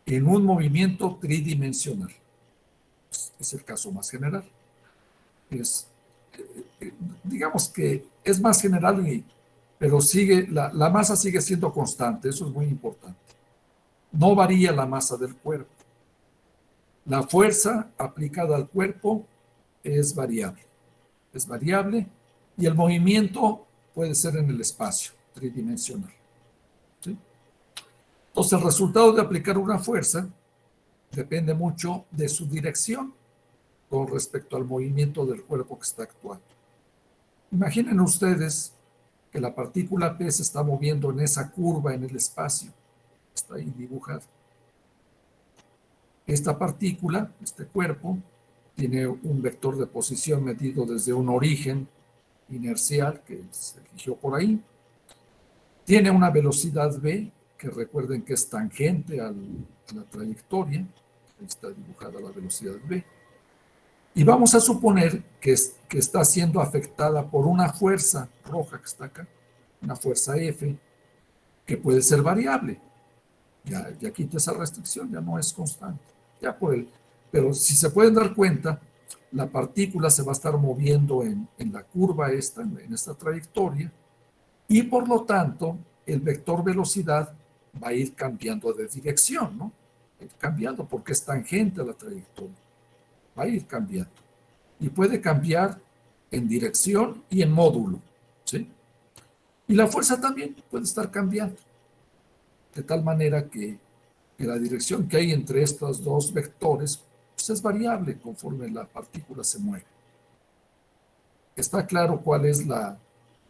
en un movimiento tridimensional. Es el caso más general. Digamos que es más general, pero la masa sigue siendo constante, eso es muy importante. No varía la masa del cuerpo. La fuerza aplicada al cuerpo es variable. Es variable y el movimiento puede ser en el espacio tridimensional. ¿Sí? Entonces, el resultado de aplicar una fuerza depende mucho de su dirección con respecto al movimiento del cuerpo que está actuando. Imaginen ustedes que la partícula P se está moviendo en esa curva en el espacio. Está ahí dibujada. Esta partícula, este cuerpo, tiene un vector de posición medido desde un origen inercial que se eligió por ahí. Tiene una velocidad v, que recuerden que es tangente a la trayectoria. Ahí está dibujada la velocidad v. Y vamos a suponer que está siendo afectada por una fuerza roja que está acá, una fuerza F, que puede ser variable. Ya quita esa restricción, ya no es constante. Pero si se pueden dar cuenta, la partícula se va a estar moviendo en la curva esta, en esta trayectoria, y por lo tanto, el vector velocidad va a ir cambiando de dirección, ¿no? Cambiando porque es tangente a la trayectoria. Va a ir cambiando. Y puede cambiar en dirección y en módulo, ¿sí? Y la fuerza también puede estar cambiando. De tal manera que la dirección que hay entre estos dos vectores pues es variable conforme la partícula se mueve. ¿Está claro cuál es la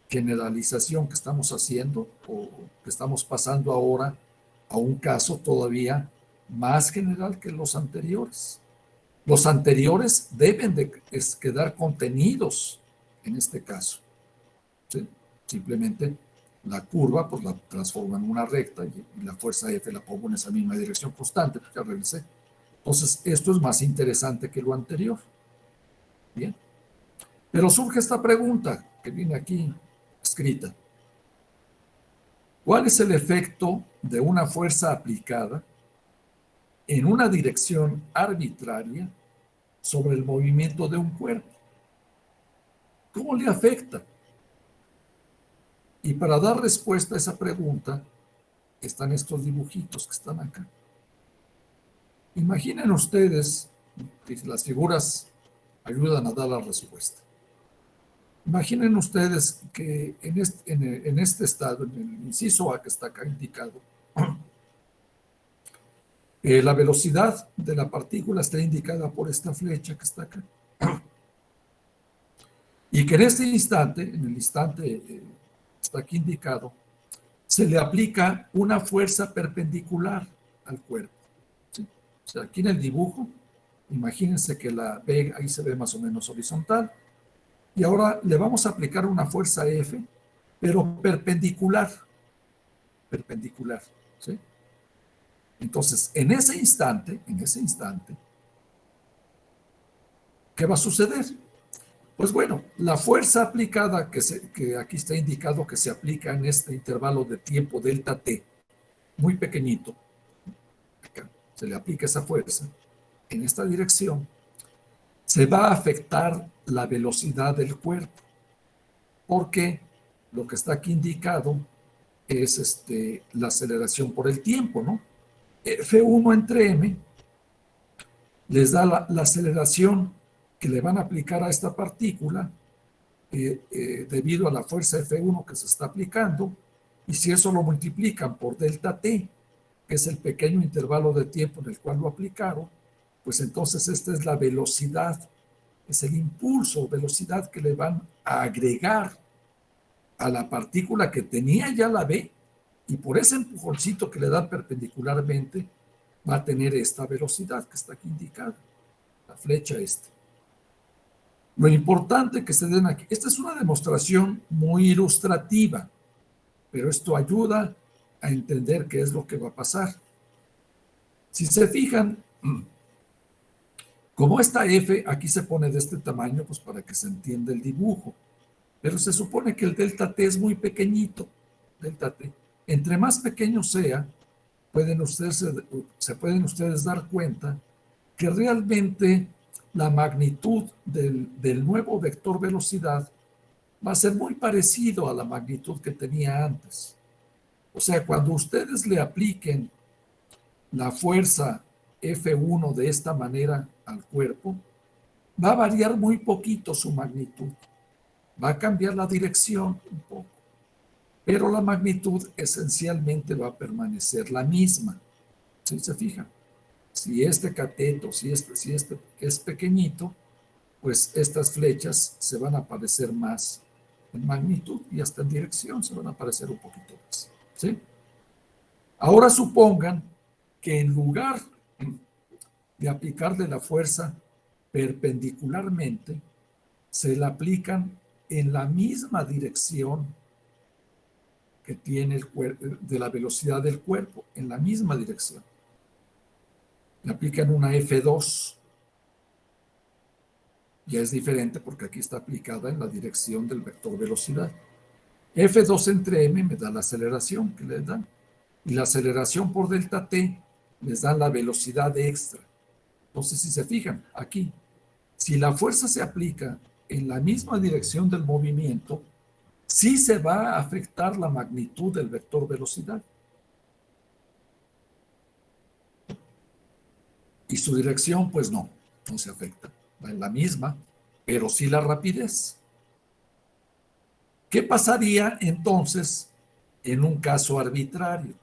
generalización que estamos haciendo o que estamos pasando ahora a un caso todavía más general que los anteriores? Los anteriores deben de quedar contenidos en este caso. ¿Sí? Simplemente la curva pues la transformo en una recta y la fuerza F la pongo en esa misma dirección constante, pues ya regresé. Entonces, esto es más interesante que lo anterior. Bien. Pero surge esta pregunta que viene aquí escrita. ¿Cuál es el efecto de una fuerza aplicada en una dirección arbitraria sobre el movimiento de un cuerpo? ¿Cómo le afecta? Y para dar respuesta a esa pregunta, están estos dibujitos que están acá. Imaginen ustedes, que las figuras ayudan a dar la respuesta. Imaginen ustedes que en este estado, en el inciso A que está acá indicado, la velocidad de la partícula está indicada por esta flecha que está acá. Y que en este instante, en el instante está aquí indicado, se le aplica una fuerza perpendicular al cuerpo. ¿Sí? O sea, aquí en el dibujo, imagínense que la B ahí se ve más o menos horizontal, y ahora le vamos a aplicar una fuerza F, pero perpendicular. Perpendicular, ¿sí? Entonces, en ese instante, ¿qué va a suceder? Pues bueno, la fuerza aplicada que aquí está indicado que se aplica en este intervalo de tiempo delta t, muy pequeñito, acá se le aplica esa fuerza, en esta dirección, se va a afectar la velocidad del cuerpo, porque lo que está aquí indicado es la aceleración por el tiempo, ¿no? F1 entre m les da la aceleración que le van a aplicar a esta partícula debido a la fuerza F1 que se está aplicando, y si eso lo multiplican por delta t, que es el pequeño intervalo de tiempo en el cual lo aplicaron, pues entonces esta es la velocidad, es el impulso, velocidad que le van a agregar a la partícula que tenía ya la B, y por ese empujoncito que le dan perpendicularmente va a tener esta velocidad que está aquí indicada, la flecha esta. Lo importante que se den aquí, esta es una demostración muy ilustrativa, pero esto ayuda a entender qué es lo que va a pasar. Si se fijan, como esta F aquí se pone de este tamaño, pues para que se entienda el dibujo, pero se supone que el delta T es muy pequeñito, delta T. Entre más pequeño sea, se pueden ustedes dar cuenta que realmente la magnitud del nuevo vector velocidad va a ser muy parecido a la magnitud que tenía antes. O sea, cuando ustedes le apliquen la fuerza F1 de esta manera al cuerpo, va a variar muy poquito su magnitud. Va a cambiar la dirección un poco, pero la magnitud esencialmente va a permanecer la misma. ¿Sí se fijan? Si este cateto, si este es pequeñito, pues estas flechas se van a parecer más en magnitud y hasta en dirección se van a parecer un poquito más. ¿Sí? Ahora supongan que en lugar de aplicarle la fuerza perpendicularmente, se la aplican en la misma dirección que tiene de la velocidad del cuerpo, en la misma dirección. Le aplican una F2. Ya es diferente porque aquí está aplicada en la dirección del vector velocidad. F2 entre m me da la aceleración que le dan. Y la aceleración por delta t les da la velocidad extra. Entonces, si se fijan, aquí, si la fuerza se aplica en la misma dirección del movimiento, sí se va a afectar la magnitud del vector velocidad. Y su dirección, pues no se afecta. Va en la misma, pero sí la rapidez. ¿Qué pasaría entonces en un caso arbitrario?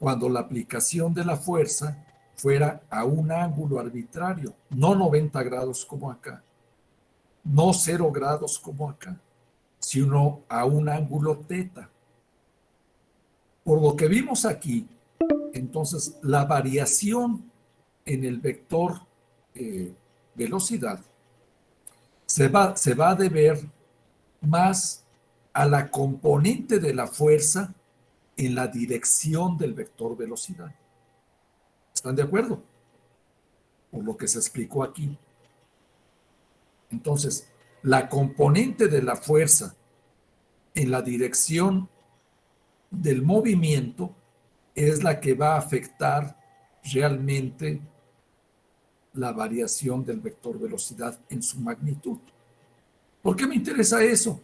Cuando la aplicación de la fuerza fuera a un ángulo arbitrario, no 90 grados como acá, no 0 grados como acá, sino a un ángulo teta. Por lo que vimos aquí, entonces la variación en el vector velocidad se va a deber más a la componente de la fuerza en la dirección del vector velocidad. ¿Están de acuerdo? Por lo que se explicó aquí. Entonces, la componente de la fuerza en la dirección del movimiento es la que va a afectar realmente la variación del vector velocidad en su magnitud. ¿Por qué me interesa eso?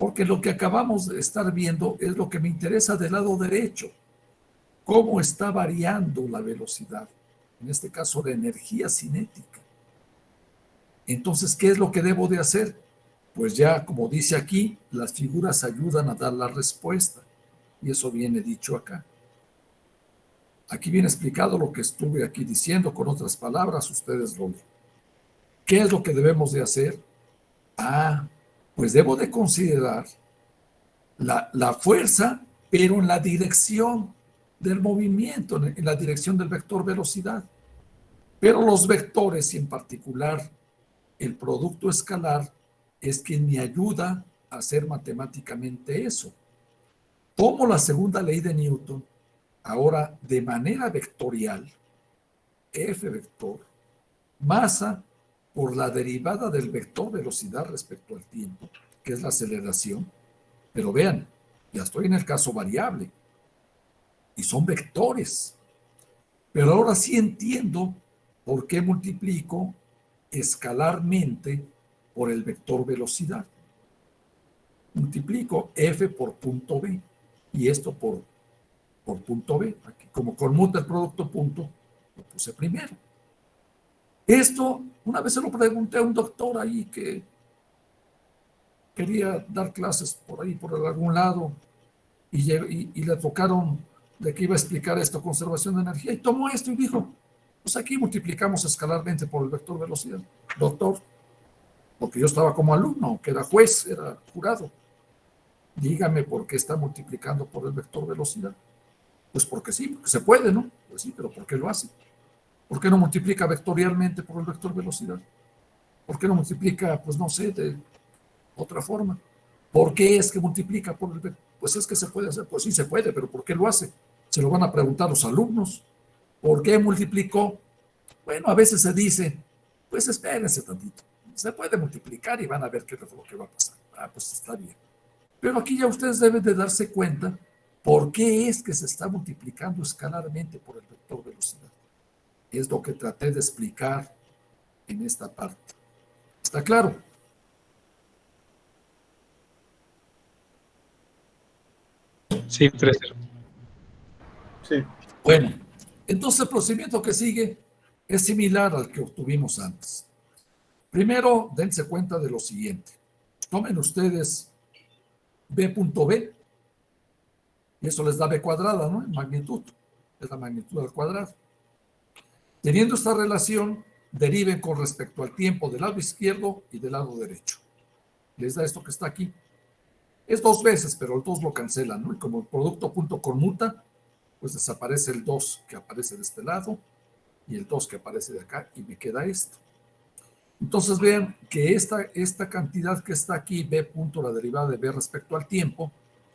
Porque lo que acabamos de estar viendo es lo que me interesa del lado derecho. Cómo está variando la velocidad, en este caso la energía cinética. Entonces, ¿qué es lo que debo de hacer? Pues ya, como dice aquí, las figuras ayudan a dar la respuesta. Y eso viene dicho acá. Aquí viene explicado lo que estuve aquí diciendo, con otras palabras, ustedes lo ven. ¿Qué es lo que debemos de hacer? Pues debo de considerar la fuerza, pero en la dirección del movimiento, en la dirección del vector velocidad. Pero los vectores, y en particular el producto escalar, es quien me ayuda a hacer matemáticamente eso. Tomo la segunda ley de Newton, ahora de manera vectorial, F vector, masa por la derivada del vector velocidad respecto al tiempo, que es la aceleración. Pero vean, ya estoy en el caso variable, y son vectores. Pero ahora sí entiendo por qué multiplico escalarmente por el vector velocidad. Multiplico F por punto B, y esto por punto B. Aquí, como conmuta el producto punto, lo puse primero. Esto, una vez se lo pregunté a un doctor ahí que quería dar clases por ahí, por algún lado, y le tocaron de que iba a explicar esto, conservación de energía, y tomó esto y dijo, pues aquí multiplicamos escalarmente por el vector velocidad. Doctor, porque yo estaba como alumno, que era juez, era jurado. Dígame por qué está multiplicando por el vector velocidad. Pues porque sí, porque se puede, ¿no? Pues sí, pero ¿por qué lo hace? ¿Por qué no multiplica vectorialmente por el vector velocidad? ¿Por qué no multiplica, pues no sé, de otra forma? ¿Por qué es que multiplica por el vector? Pues es que se puede hacer. Pues sí se puede, pero ¿por qué lo hace? Se lo van a preguntar los alumnos. ¿Por qué multiplicó? Bueno, a veces se dice, pues espérense tantito. Se puede multiplicar y van a ver qué es lo que va a pasar. Pues está bien. Pero aquí ya ustedes deben de darse cuenta por qué es que se está multiplicando escalarmente por el vector velocidad. Es lo que traté de explicar en esta parte. ¿Está claro? Sí, profesor. Sí. Bueno, entonces el procedimiento que sigue es similar al que obtuvimos antes. Primero, dense cuenta de lo siguiente. Tomen ustedes B.B, y eso les da B cuadrada, ¿no? En magnitud. Es la magnitud al cuadrado. Teniendo esta relación, deriven con respecto al tiempo del lado izquierdo y del lado derecho. Les da esto que está aquí. Es 2 veces, pero el 2 lo cancelan, ¿no? Y como el producto punto conmuta, pues desaparece el 2 que aparece de este lado y el 2 que aparece de acá, y me queda esto. Entonces vean que esta cantidad que está aquí, B punto, la derivada de B respecto al tiempo,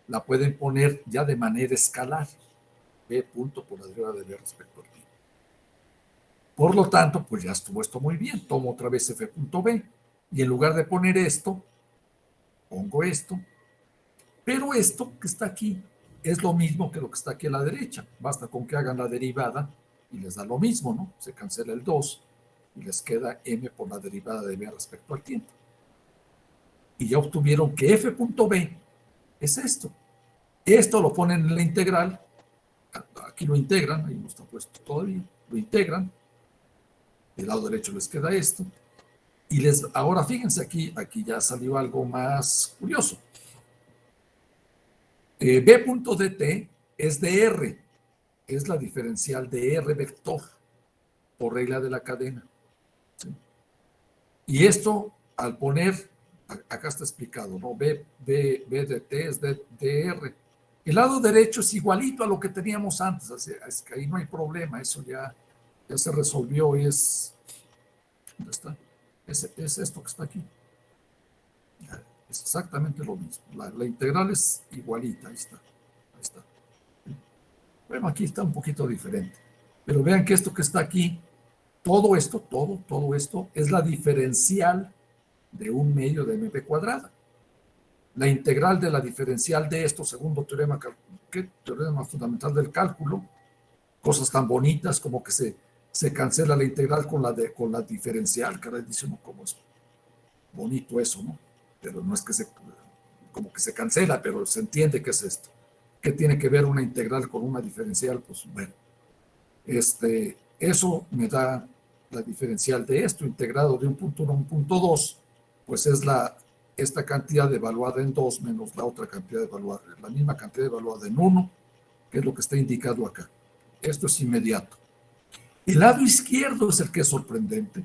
la pueden poner ya de manera escalar. B punto por la derivada de B respecto al tiempo. Por lo tanto, pues ya estuvo esto muy bien. Tomo otra vez F punto B, y en lugar de poner esto, pongo esto. Pero esto que está aquí es lo mismo que lo que está aquí a la derecha. Basta con que hagan la derivada y les da lo mismo, ¿no? Se cancela el 2 y les queda M por la derivada de B respecto al tiempo. Y ya obtuvieron que F punto B es esto. Esto lo ponen en la integral. Aquí lo integran, ahí no está puesto todavía. Lo integran. Del lado derecho les queda esto. Y ahora fíjense aquí ya salió algo más curioso. B.dt es de R, es la diferencial de R vector por regla de la cadena. ¿Sí? Y esto, al poner, acá está explicado, ¿no? B de T es de R. El lado derecho es igualito a lo que teníamos antes, es que ahí no hay problema, eso ya se resolvió, ¿dónde está? Es esto que está aquí. Es exactamente lo mismo. La integral es igualita, ahí está. Bueno, aquí está un poquito diferente. Pero vean que esto que está aquí, todo esto es la diferencial de 1/2 de mp cuadrada. La integral de la diferencial de esto, segundo teorema fundamental del cálculo, cosas tan bonitas como que se cancela la integral con la diferencial. Caray, dice uno, ¿cómo es bonito eso, no? Pero no es que como que se cancela, pero se entiende qué es esto. ¿Qué tiene que ver una integral con una diferencial? Pues bueno, eso me da la diferencial de esto, integrado de un punto 1 a un punto 2, pues es esta cantidad evaluada en 2 menos la otra cantidad evaluada, la misma cantidad evaluada en 1, que es lo que está indicado acá. Esto es inmediato. El lado izquierdo es el que es sorprendente,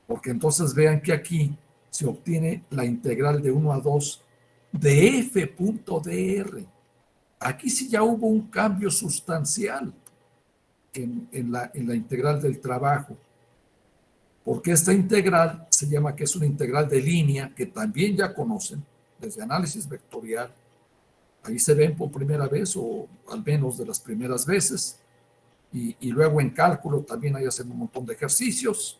porque entonces vean que aquí se obtiene la integral de 1 a 2 de f.dr. Aquí sí ya hubo un cambio sustancial en la integral del trabajo, porque esta integral se llama que es una integral de línea, que también ya conocen desde análisis vectorial. Ahí se ven por primera vez, o al menos de las primeras veces, y luego en cálculo también ahí hacen un montón de ejercicios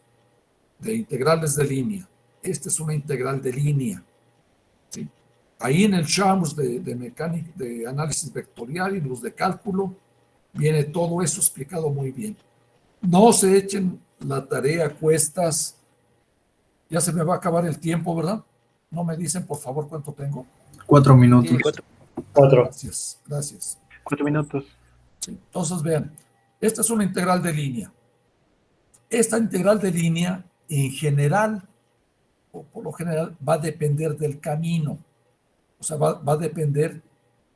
de integrales de línea. Esta es una integral de línea, ¿sí? Ahí en el Chamos de mecánica, de análisis vectorial y los de cálculo, viene todo eso explicado muy bien. No se echen la tarea a cuestas. Ya se me va a acabar el tiempo, ¿verdad? No me dicen, por favor, cuánto tengo. 4 minutos. 4. Gracias, gracias. 4 minutos. Sí. Entonces, vean, esta es una integral de línea. Esta integral de línea, en general, o por lo general, va a depender del camino. O sea, va a depender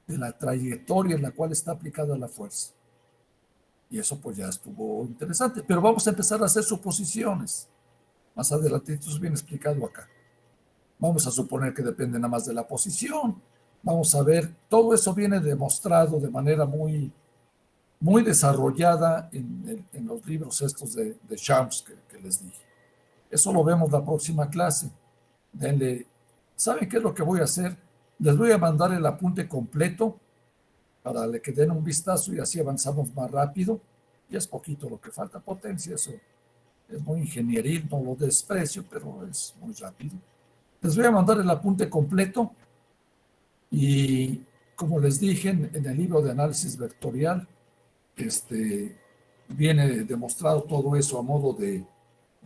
de la trayectoria en la cual está aplicada la fuerza. Y eso pues ya estuvo interesante. Pero vamos a empezar a hacer suposiciones. Más adelante, esto es bien explicado acá. Vamos a suponer que depende nada más de la posición. Vamos a ver, todo eso viene demostrado de manera muy, muy desarrollada en los libros estos de Chams que les dije. Eso lo vemos la próxima clase. Denle, ¿saben qué es lo que voy a hacer? Les voy a mandar el apunte completo para que den un vistazo y así avanzamos más rápido. Y es poquito lo que falta, potencia, eso es muy ingenieril, no lo desprecio, pero es muy rápido. Les voy a mandar el apunte completo y como les dije en el libro de análisis vectorial, viene demostrado todo eso a modo de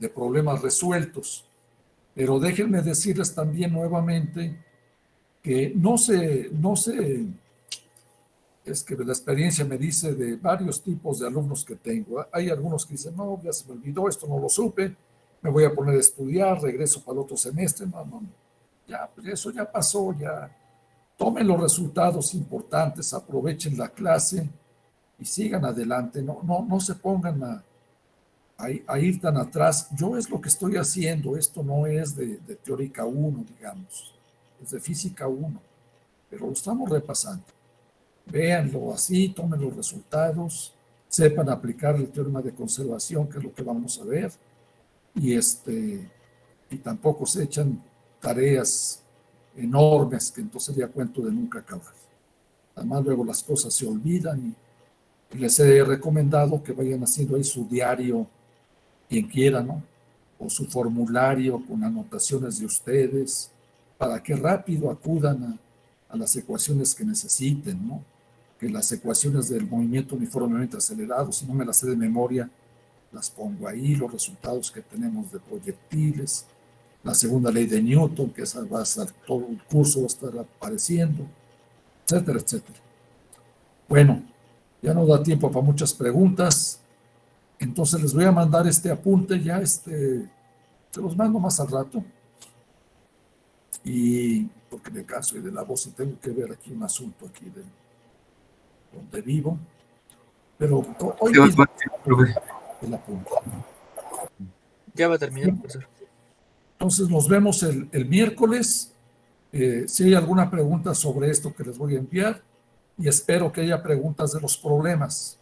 problemas resueltos. Pero déjenme decirles también nuevamente que no sé, es que la experiencia me dice de varios tipos de alumnos que tengo. Hay algunos que dicen, no, ya se me olvidó, esto no lo supe, me voy a poner a estudiar, regreso para el otro semestre. No, ya, pues eso ya pasó, ya. Tomen los resultados importantes, aprovechen la clase y sigan adelante. No se pongan a ir tan atrás. Yo es lo que estoy haciendo, esto no es de teórica 1, digamos, es de física 1, pero lo estamos repasando. Véanlo así, tomen los resultados, sepan aplicar el teorema de conservación, que es lo que vamos a ver, y tampoco se echan tareas enormes que entonces sería cuento de nunca acabar. Además luego las cosas se olvidan y les he recomendado que vayan haciendo ahí su diario, quien quiera, ¿no? O su formulario con anotaciones de ustedes, para que rápido acudan a las ecuaciones que necesiten, ¿no? Que las ecuaciones del movimiento uniformemente acelerado, si no me las sé de memoria, las pongo ahí, los resultados que tenemos de proyectiles, la segunda ley de Newton, que esa va a estar, todo el curso va a estar apareciendo, etcétera, etcétera. Bueno, ya no da tiempo para muchas preguntas, entonces les voy a mandar este apunte ya, se los mando más al rato, y porque me canso y de la voz y tengo que ver aquí un asunto aquí de donde vivo, pero hoy mismo el apunte. Ya va a terminar, profesor. Entonces nos vemos el miércoles. Si hay alguna pregunta sobre esto que les voy a enviar, y espero que haya preguntas de los problemas.